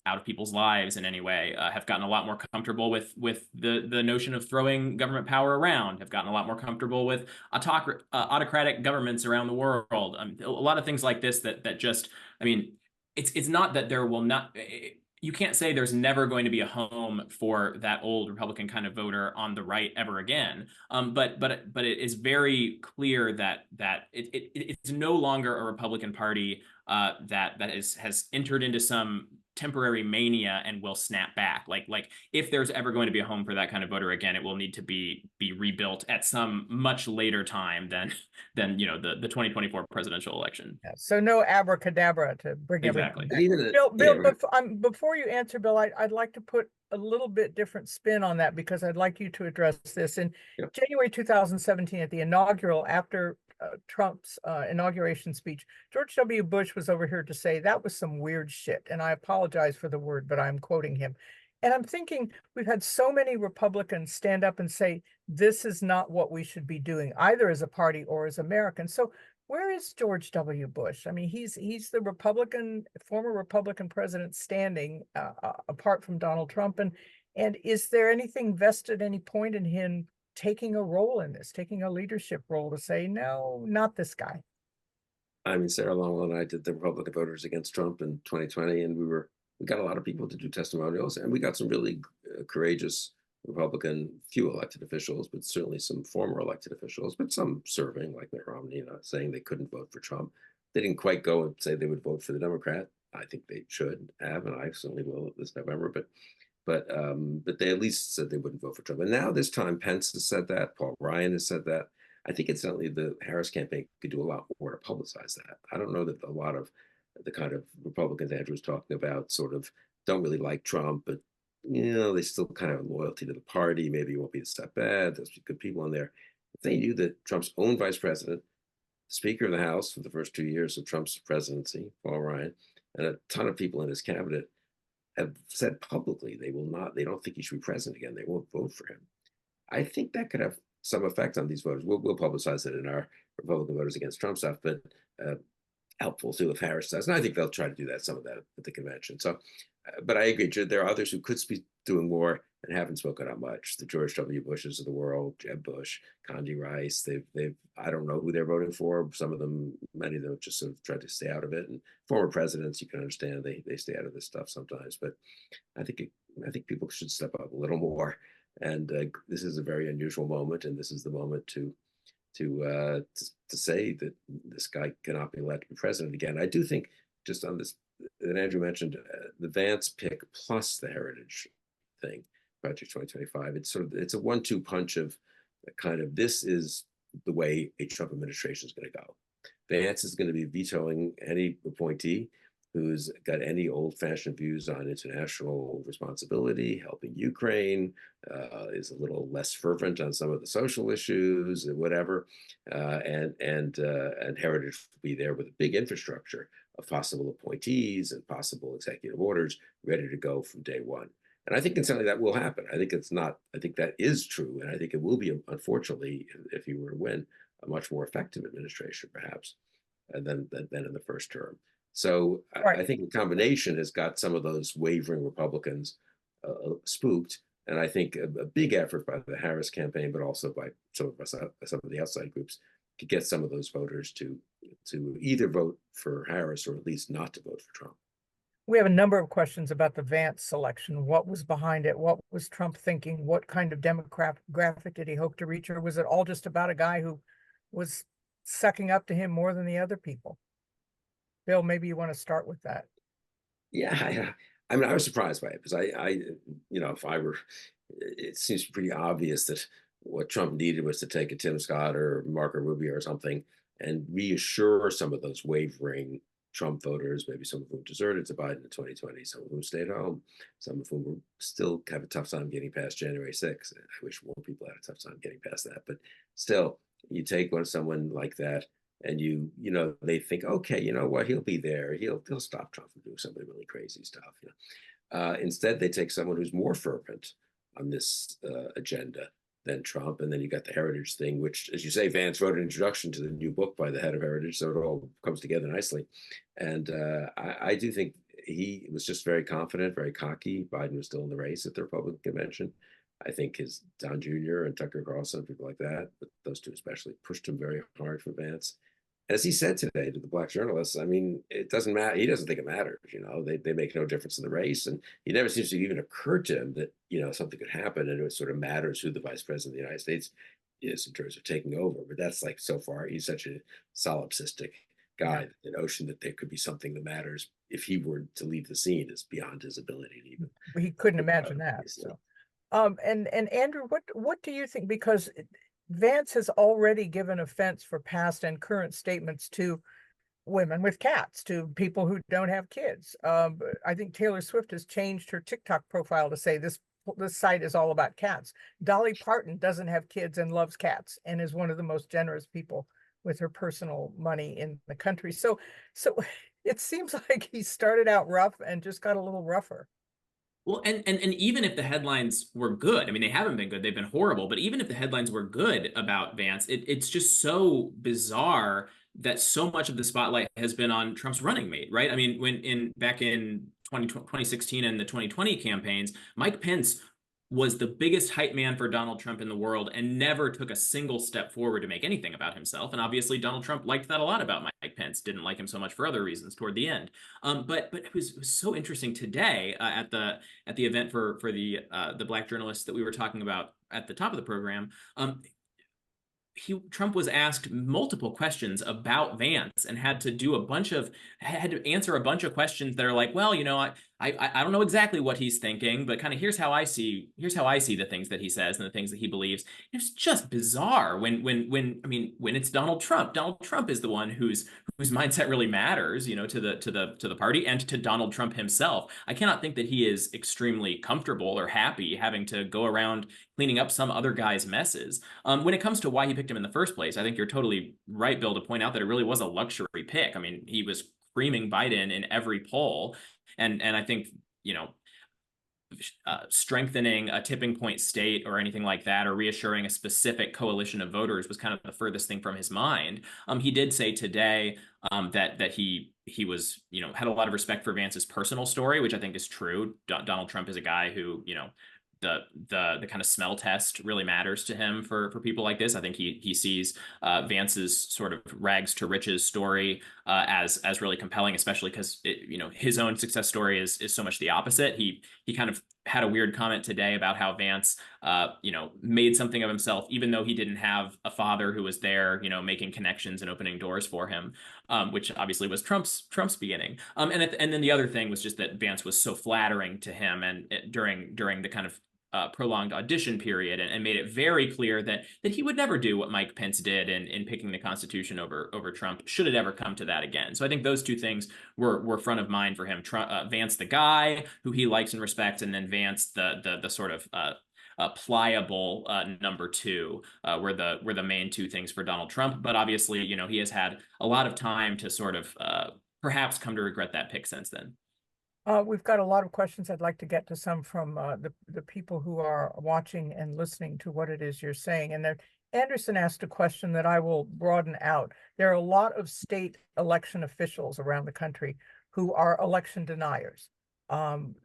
out of people's lives in any way, have gotten a lot more comfortable with the notion of throwing government power around, have gotten a lot more comfortable with autocratic governments around the world. A lot of things like this that just, I mean, it's not that there will not. You can't say there's never going to be a home for that old Republican kind of voter on the right ever again. But it is very clear that it's no longer a Republican Party that has entered into some temporary mania and will snap back. Like if there's ever going to be a home for that kind of voter again, it will need to be rebuilt at some much later time than the 2024 presidential election. Yeah, so no abracadabra to bring Exactly. everything back. Bill, before you answer, Bill, I'd like to put a little bit different spin on that, because I'd like you to address this. In January 2017, at the inaugural, after Trump's inauguration speech, George W. Bush was over here to say that was some weird shit. And I apologize for the word, but I'm quoting him. And I'm thinking, we've had so many Republicans stand up and say, this is not what we should be doing, either as a party or as Americans. So where is George W. Bush? I mean, he's the former Republican president standing apart from Donald Trump. And is there anything vested, any point in him taking a role in this, taking a leadership role to say, no, not this guy? I mean, Sarah Longwell and I did the Republican voters against Trump in 2020, and we got a lot of people to do testimonials, and we got some really courageous Republican, few elected officials, but certainly some former elected officials, but some serving, like Mitt Romney, saying they couldn't vote for Trump. They didn't quite go and say they would vote for the Democrat. I think they should have, and I certainly will this November. But they at least said they wouldn't vote for Trump. And now this time, Pence has said that. Paul Ryan has said that. I think incidentally, the Harris campaign could do a lot more to publicize that. I don't know that a lot of the kind of Republicans Andrew was talking about sort of don't really like Trump, but they still kind of have loyalty to the party. Maybe it won't be that bad. There's good people in there. If they knew that Trump's own vice president, Speaker of the House for the first 2 years of Trump's presidency, Paul Ryan, and a ton of people in his cabinet have said publicly they don't think he should be president again. They won't vote for him. I think that could have some effect on these voters. We'll publicize it in our Republican voters against Trump stuff, but helpful too if Harris does. And I think they'll try to do some of that at the convention. So, but I agree, there are others who could be doing more and haven't spoken out much. The George W. Bushes of the world, Jeb Bush, Condi Rice. They've I don't know who they're voting for. Some of them, many of them, just sort of tried to stay out of it. And former presidents, you can understand they stay out of this stuff sometimes. But I think people should step up a little more. And this is a very unusual moment, and this is the moment to say that this guy cannot be elected to be president again. I do think, just on this, that Andrew mentioned, the Vance pick plus the heritage thing, Project 2025. It's a 1-2 punch of kind of, this is the way a Trump administration is going to go. Vance is going to be vetoing any appointee who's got any old-fashioned views on international responsibility, helping Ukraine, is a little less fervent on some of the social issues and whatever, and Heritage will be there with a big infrastructure of possible appointees and possible executive orders ready to go from day one. And I think incidentally that will happen. I think that is true, and I think it will be, unfortunately, if he were to win, a much more effective administration, perhaps, than in the first term. So right. I think the combination has got some of those wavering Republicans spooked, and I think a big effort by the Harris campaign, but also by some of the outside groups, to get some of those voters to either vote for Harris or at least not to vote for Trump. We have a number of questions about the Vance selection. What was behind it? What was Trump thinking? What kind of demographic did he hope to reach? Or was it all just about a guy who was sucking up to him more than the other people? Bill, maybe you want to start with that. Yeah, I mean, I was surprised by it because if I were, it seems pretty obvious that what Trump needed was to take a Tim Scott or Marco Rubio or something and reassure some of those wavering Trump voters, maybe some of whom deserted to Biden in 2020, some of whom stayed home, some of whom will still have a tough time getting past January 6th. I wish more people had a tough time getting past that, but still, you take someone like that, and they think, okay, you know what, he'll be there. He'll stop Trump from doing some of the really crazy stuff. Instead, they take someone who's more fervent on this agenda than Trump. And then you got the Heritage thing, which, as you say, Vance wrote an introduction to the new book by the head of Heritage, so it all comes together nicely. And I do think he was just very confident, very cocky. Biden was still in the race at the Republican convention. I think his Don Jr. and Tucker Carlson, people like that, but those two especially, pushed him very hard for Vance. As he said today to the black journalists, I mean, it doesn't matter. He doesn't think it matters. They make no difference in the race. And he never seems to even occur to him that, something could happen and it sort of matters who the vice president of the United States is in terms of taking over. But that's like, so far, he's such a solipsistic guy that the notion that there could be something that matters if he were to leave the scene is beyond his ability to even. He couldn't imagine that. So. And Andrew, what do you think? Because Vance has already given offense for past and current statements to women with cats, to people who don't have kids. I think Taylor Swift has changed her TikTok profile to say this site is all about cats. Dolly Parton doesn't have kids and loves cats and is one of the most generous people with her personal money in the country. So it seems like he started out rough and just got a little rougher. Well, and even if the headlines were good, I mean, they haven't been good, they've been horrible, but even if the headlines were good about Vance, it's just so bizarre that so much of the spotlight has been on Trump's running mate, right? I mean, back in 2016 and the 2020 campaigns, Mike Pence was the biggest hype man for Donald Trump in the world and never took a single step forward to make anything about himself. And obviously Donald Trump liked that a lot about Mike Pence, didn't like him so much for other reasons toward the end. But it was so interesting today at the event for the black journalists that we were talking about at the top of the program. Trump was asked multiple questions about Vance and had to answer a bunch of questions that are like, well, I don't know exactly what he's thinking, but kind of here's how I see the things that he says and the things that he believes. It's just bizarre when it's Donald Trump. Donald Trump is the one whose mindset really matters, to the party and to Donald Trump himself. I cannot think that he is extremely comfortable or happy having to go around cleaning up some other guy's messes. When it comes to why he picked him in the first place, I think you're totally right, Bill, to point out that it really was a luxury pick. I mean, he was creaming Biden in every poll. And I think, strengthening a tipping point state or anything like that, or reassuring a specific coalition of voters was kind of the furthest thing from his mind. He did say today that he was, had a lot of respect for Vance's personal story, which I think is true. Donald Trump is a guy who, the kind of smell test really matters to him for people like this. I think he sees Vance's sort of rags to riches story as really compelling, especially because his own success story is so much the opposite. He kind of had a weird comment today about how Vance made something of himself, even though he didn't have a father who was there, making connections and opening doors for him, which obviously was Trump's beginning. And then the other thing was just that Vance was so flattering to him and during the kind of prolonged audition period, and made it very clear that he would never do what Mike Pence did in picking the Constitution over Trump, should it ever come to that again. So I think those two things were front of mind for him. Vance, the guy who he likes and respects, and then Vance, the sort of pliable number two, were the main two things for Donald Trump. But obviously, he has had a lot of time to sort of perhaps come to regret that pick since then. We've got a lot of questions. I'd like to get to some from the people who are watching and listening to what it is you're saying. And Anderson asked a question that I will broaden out. There are a lot of state election officials around the country who are election deniers.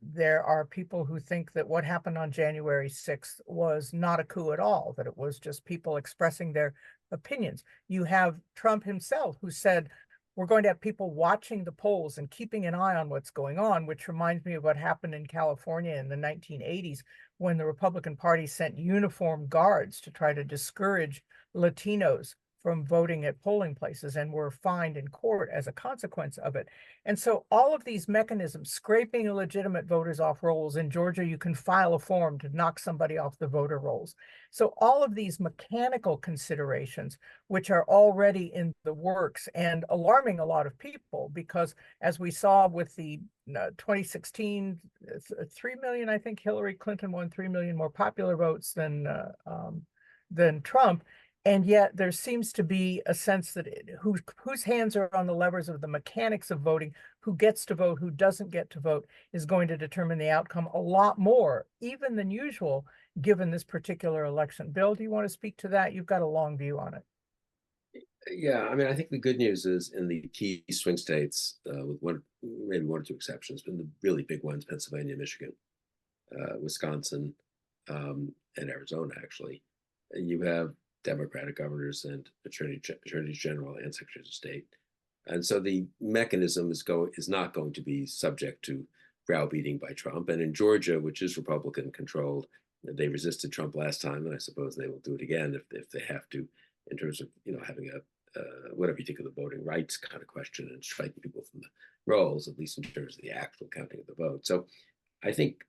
There are people who think that what happened on January 6th was not a coup at all, that it was just people expressing their opinions. You have Trump himself who said, we're going to have people watching the polls and keeping an eye on what's going on, which reminds me of what happened in California in the 1980s when the Republican Party sent uniformed guards to try to discourage Latinos from voting at polling places and were fined in court as a consequence of it. And so all of these mechanisms, scraping illegitimate voters off rolls. In Georgia, you can file a form to knock somebody off the voter rolls. So all of these mechanical considerations, which are already in the works and alarming a lot of people, because as we saw with the 2016, 3 million, I think Hillary Clinton won 3 million more popular votes than Trump. And yet there seems to be a sense that whose hands are on the levers of the mechanics of voting, who gets to vote, who doesn't get to vote, is going to determine the outcome a lot more, even than usual, given this particular election. Bill, do you want to speak to that? You've got a long view on it. Yeah, I mean, I think the good news is in the key swing states, with maybe one or two exceptions, but the really big ones, Pennsylvania, Michigan, Wisconsin, and Arizona, actually. And you have Democratic governors and attorneys general and secretaries of state. And so the mechanism is not going to be subject to browbeating by Trump. And in Georgia, which is Republican controlled, they resisted Trump last time, and I suppose they will do it again if they have to, in terms of having a whatever you think of the voting rights kind of question and striking people from the rolls, at least in terms of the actual counting of the vote. So I think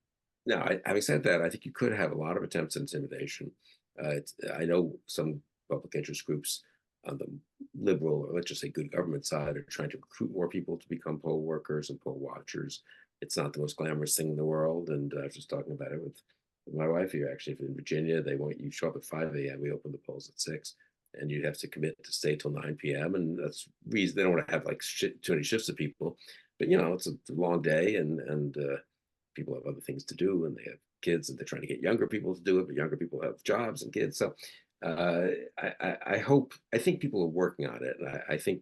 now, having said that, I think you could have a lot of attempts at intimidation. I know some public interest groups on the liberal, or let's just say good government side, are trying to recruit more people to become poll workers and poll watchers. It's not the most glamorous thing in the world. And I was just talking about it with my wife here, actually. If in Virginia, they want you to show up at 5 a.m., we open the polls at 6, and you'd have to commit to stay till 9 p.m. And that's reason they don't want to have like too many shifts of people. But, it's a long day, and people have other things to do, and they have kids, and they're trying to get younger people to do it, but younger people have jobs and kids. So I think people are working on it. And I think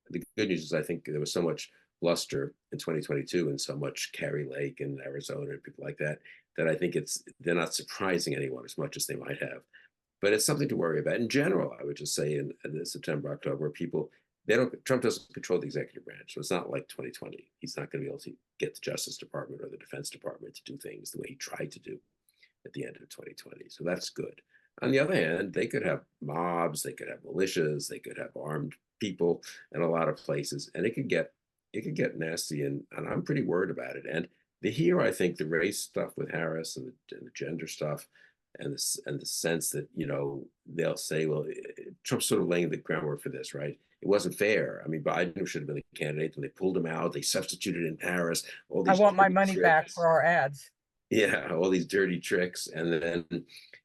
the good news is I think there was so much bluster in 2022 and so much Carrie Lake and Arizona and people like that, that I think they're not surprising anyone as much as they might have. But it's something to worry about. In general, I would just say in September, October, Trump doesn't control the executive branch. So it's not like 2020. He's not going to be able to get the Justice Department or the Defense Department to do things the way he tried to do at the end of 2020. So that's good. On the other hand, they could have mobs, they could have militias, they could have armed people in a lot of places, and it could get nasty. And I'm pretty worried about it. And here, I think the race stuff with Harris and the gender stuff, and the sense that they'll say, well, Trump's sort of laying the groundwork for this, right? It wasn't fair. I mean, Biden should have been the candidate, and they pulled him out. They substituted in Harris. All these I want my money tricks. back for our ads. Yeah, all these dirty tricks, and then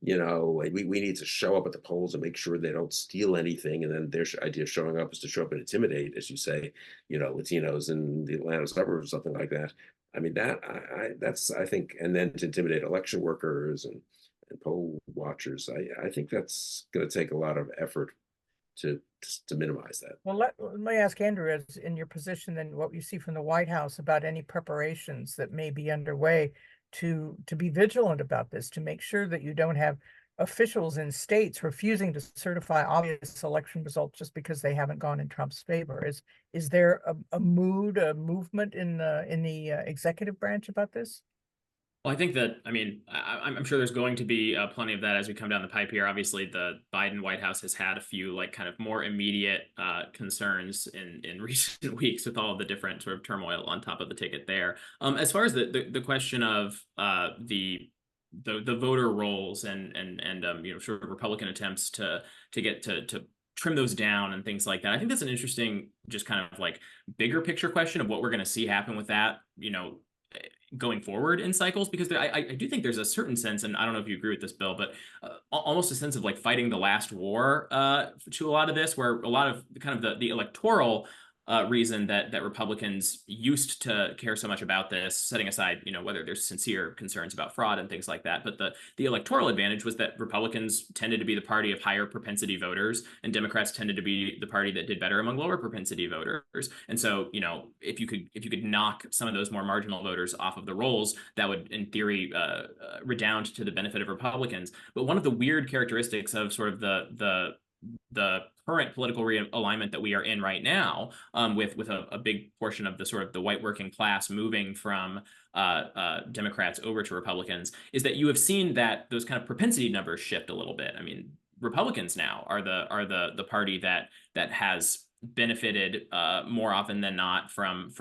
we need to show up at the polls and make sure they don't steal anything. And then their idea of showing up is to show up and intimidate, as you say, Latinos in the Atlanta suburbs, something like that. I mean, that's I think, and then to intimidate election workers and poll watchers. I think that's going to take a lot of effort to minimize that. Well, let me ask Andrew, as in your position and what you see from the White House, about any preparations that may be underway to be vigilant about this, to make sure that you don't have officials in states refusing to certify obvious election results just because they haven't gone in Trump's favor. Is there a movement in the executive branch about this? Well, I think that, I'm sure there's going to be plenty of that as we come down the pipe here. Obviously, the Biden White House has had a few kind of more immediate concerns in recent weeks with all of the different sort of turmoil on top of the ticket there. As far as the question of the voter rolls and sort of Republican attempts to get to trim those down and things like that, I think that's an interesting, just kind of bigger picture question of what we're going to see happen with that, going forward in cycles, because I do think there's a certain sense, and I don't know if you agree with this, Bill, but almost a sense of fighting the last war to a lot of this, where a lot of kind of the electoral reason that Republicans used to care so much about this, setting aside, whether there's sincere concerns about fraud and things like that. But the electoral advantage was that Republicans tended to be the party of higher propensity voters, and Democrats tended to be the party that did better among lower propensity voters. And so, if you could knock some of those more marginal voters off of the rolls, that would, in theory, redound to the benefit of Republicans. But one of the weird characteristics of sort of the current political realignment that we are in right now, with a big portion of the sort of the white working class moving from Democrats over to Republicans, is that you have seen that those kind of propensity numbers shift a little bit. I mean, Republicans now are the party that has benefited more often than not from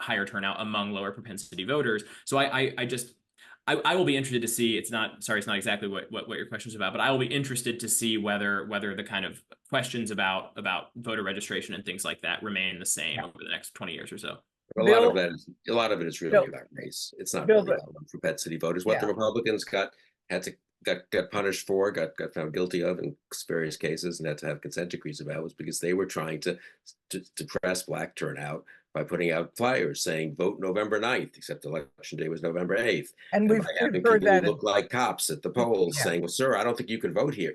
higher turnout among lower propensity voters. So I will be interested to see. It's not exactly what your question is about, but I will be interested to see whether the kind of questions about voter registration and things like that remain the same over the next 20 years or so. A lot of it is really about race. It's not really about propensity voters. What the Republicans got punished for, got found guilty of in various cases, and had to have consent decrees about, was because they were trying to suppress Black turnout by putting out flyers saying vote November 9th, except election day was November 8th. And we've having heard people that who look like cops at the polls saying, well, sir, I don't think you can vote here.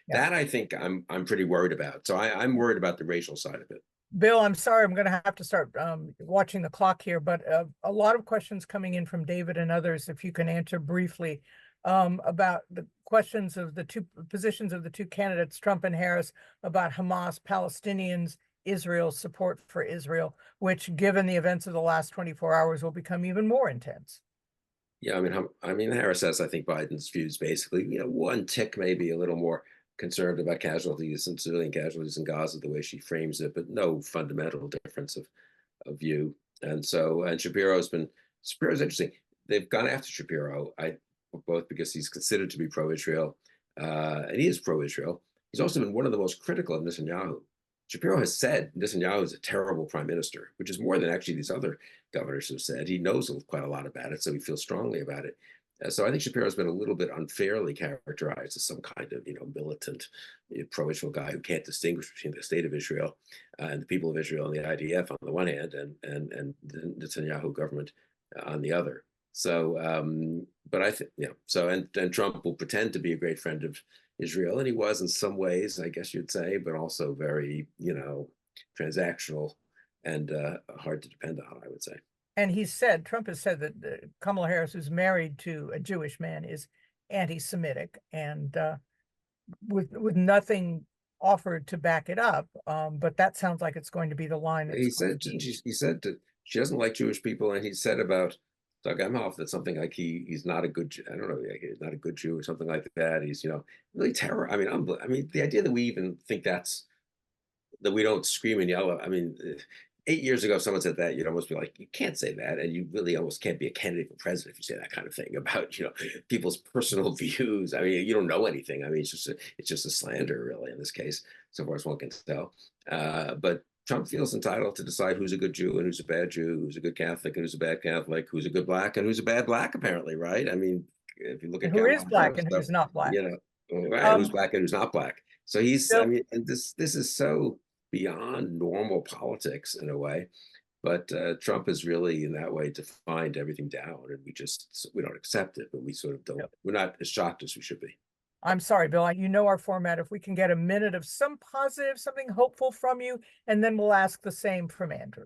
That I think I'm pretty worried about. So I'm worried about the racial side of it. Bill, I'm sorry, I'm going to have to start watching the clock here, but a lot of questions coming in from David and others, if you can answer briefly about the questions of the two positions of the two candidates, Trump and Harris, about Hamas, Palestinians, Israel, support for Israel, which, given the events of the last 24 hours, will become even more intense. Yeah, I mean, Harris has, I think, Biden's views basically, one tick maybe a little more concerned about casualties and civilian casualties in Gaza, the way she frames it, but no fundamental difference of view. And so, and Shapiro's interesting. They've gone after Shapiro, both because he's considered to be pro-Israel, and he is pro-Israel. He's also been one of the most critical of Netanyahu. Shapiro has said Netanyahu is a terrible prime minister, which is more than actually these other governors have said. He knows quite a lot about it, so he feels strongly about it. So I think Shapiro's been a little bit unfairly characterized as some kind of, militant, pro-Israel guy who can't distinguish between the state of Israel and the people of Israel and the IDF on the one hand, and the Netanyahu government on the other. So, but I think, so, and Trump will pretend to be a great friend of Israel, and he was in some ways, I guess you'd say, but also very, transactional and hard to depend on, I would say. And Trump has said that Kamala Harris, who's married to a Jewish man, is anti-Semitic, and with nothing offered to back it up. But that sounds like it's going to be the line. He said that she doesn't like Jewish people, and he said about Doug Emhoff that something like he's not a good, I don't know, he's not a good Jew or something like that. He's really terror. I mean, the idea that we even think that we don't scream and yell. I mean, 8 years ago, if someone said that, you'd almost be like, you can't say that, and you really almost can't be a candidate for president if you say that kind of thing about people's personal views. I mean, you don't know anything. I mean, it's just a slander, really, in this case, so far as one can tell. But Trump feels entitled to decide who's a good Jew and who's a bad Jew, who's a good Catholic and who's a bad Catholic, who's a good black and who's a bad black, apparently, right? I mean, if you look at who is black and who's not black, right, who's black and who's not black. So Bill, I mean, and this is so beyond normal politics in a way, but Trump has really, in that way, defined everything down, and we don't accept it, but we sort of don't. Yep. We're not as shocked as we should be. I'm sorry, Bill. You know our format. If we can get a minute of some positive, something hopeful from you, and then we'll ask the same from Andrew.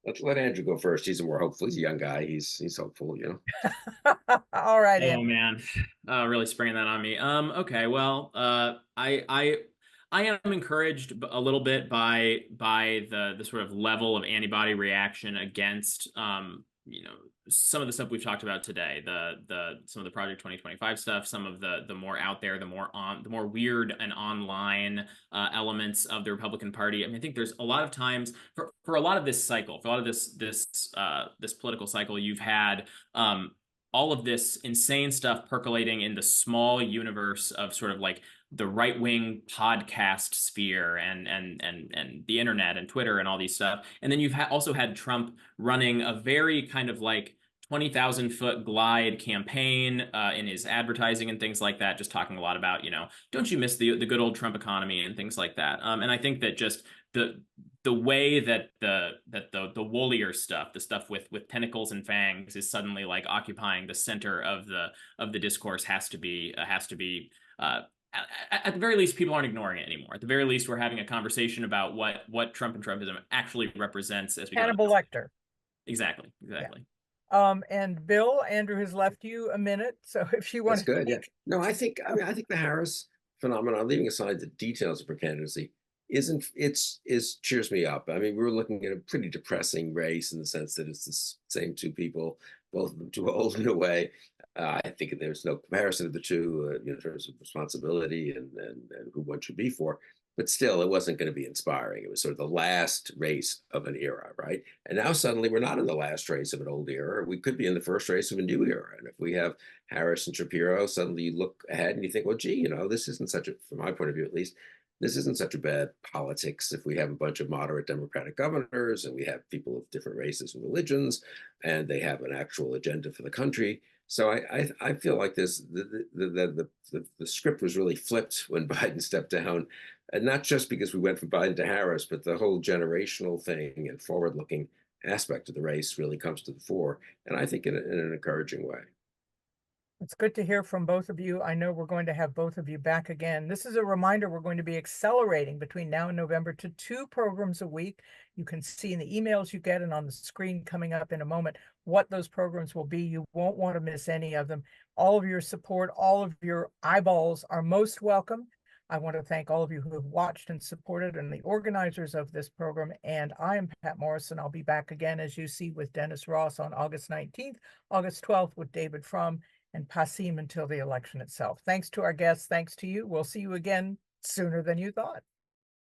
Let's let Andrew go first. He's more hopeful. He's a young guy. He's hopeful, All right, oh Andrew. Man, really springing that on me. Okay, well, I am encouraged a little bit by the sort of level of antibody reaction against some of the stuff we've talked about today, some of the Project 2025 stuff, some of the more out there, the more weird and online elements of the Republican Party. I mean, I think there's a lot of times for a lot of this cycle, for a lot of this political cycle, you've had all of this insane stuff percolating in the small universe of sort of like the right-wing podcast sphere and the internet and Twitter and all these stuff. And then you've also had Trump running a very kind of like 20,000-foot glide campaign in his advertising and things like that, just talking a lot about, don't you miss the good old Trump economy and things like that. And I think that just the way that the woollier stuff, the stuff with tentacles and fangs, is suddenly like occupying the center of the discourse has to be at the very least, people aren't ignoring it anymore. At the very least, we're having a conversation about what Trump and Trumpism actually represents as we Hannibal Lecter. Exactly. Yeah. And Bill, Andrew has left you a minute, so if you want to. That's good. Yeah. No, I think the Harris phenomenon, leaving aside the details of her candidacy, cheers me up. I mean, we're looking at a pretty depressing race in the sense that it's the same two people, both of them too old in a way. I think there's no comparison of the two in terms of responsibility and who one should be for. But still, it wasn't going to be inspiring. It was sort of the last race of an era, right? And now suddenly we're not in the last race of an old era. We could be in the first race of a new era. And if we have Harris and Shapiro, suddenly you look ahead and you think, well, gee, this isn't from my point of view at least, this isn't such a bad politics if we have a bunch of moderate Democratic governors and we have people of different races and religions and they have an actual agenda for the country. So I feel like the script was really flipped when Biden stepped down, and not just because we went from Biden to Harris, but the whole generational thing and forward-looking aspect of the race really comes to the fore, and I think in an encouraging way. It's good to hear from both of you. I know we're going to have both of you back again. This is a reminder, we're going to be accelerating between now and November to 2 programs a week. You can see in the emails you get and on the screen coming up in a moment what those programs will be. You won't want to miss any of them. All of your support, all of your eyeballs are most welcome. I want to thank all of you who have watched and supported and the organizers of this program. And I am Pat Morrison. I'll be back again, as you see, with Dennis Ross on August 19th, August 12th with David Frum, and Passim until the election itself. Thanks to our guests. Thanks to you. We'll see you again sooner than you thought.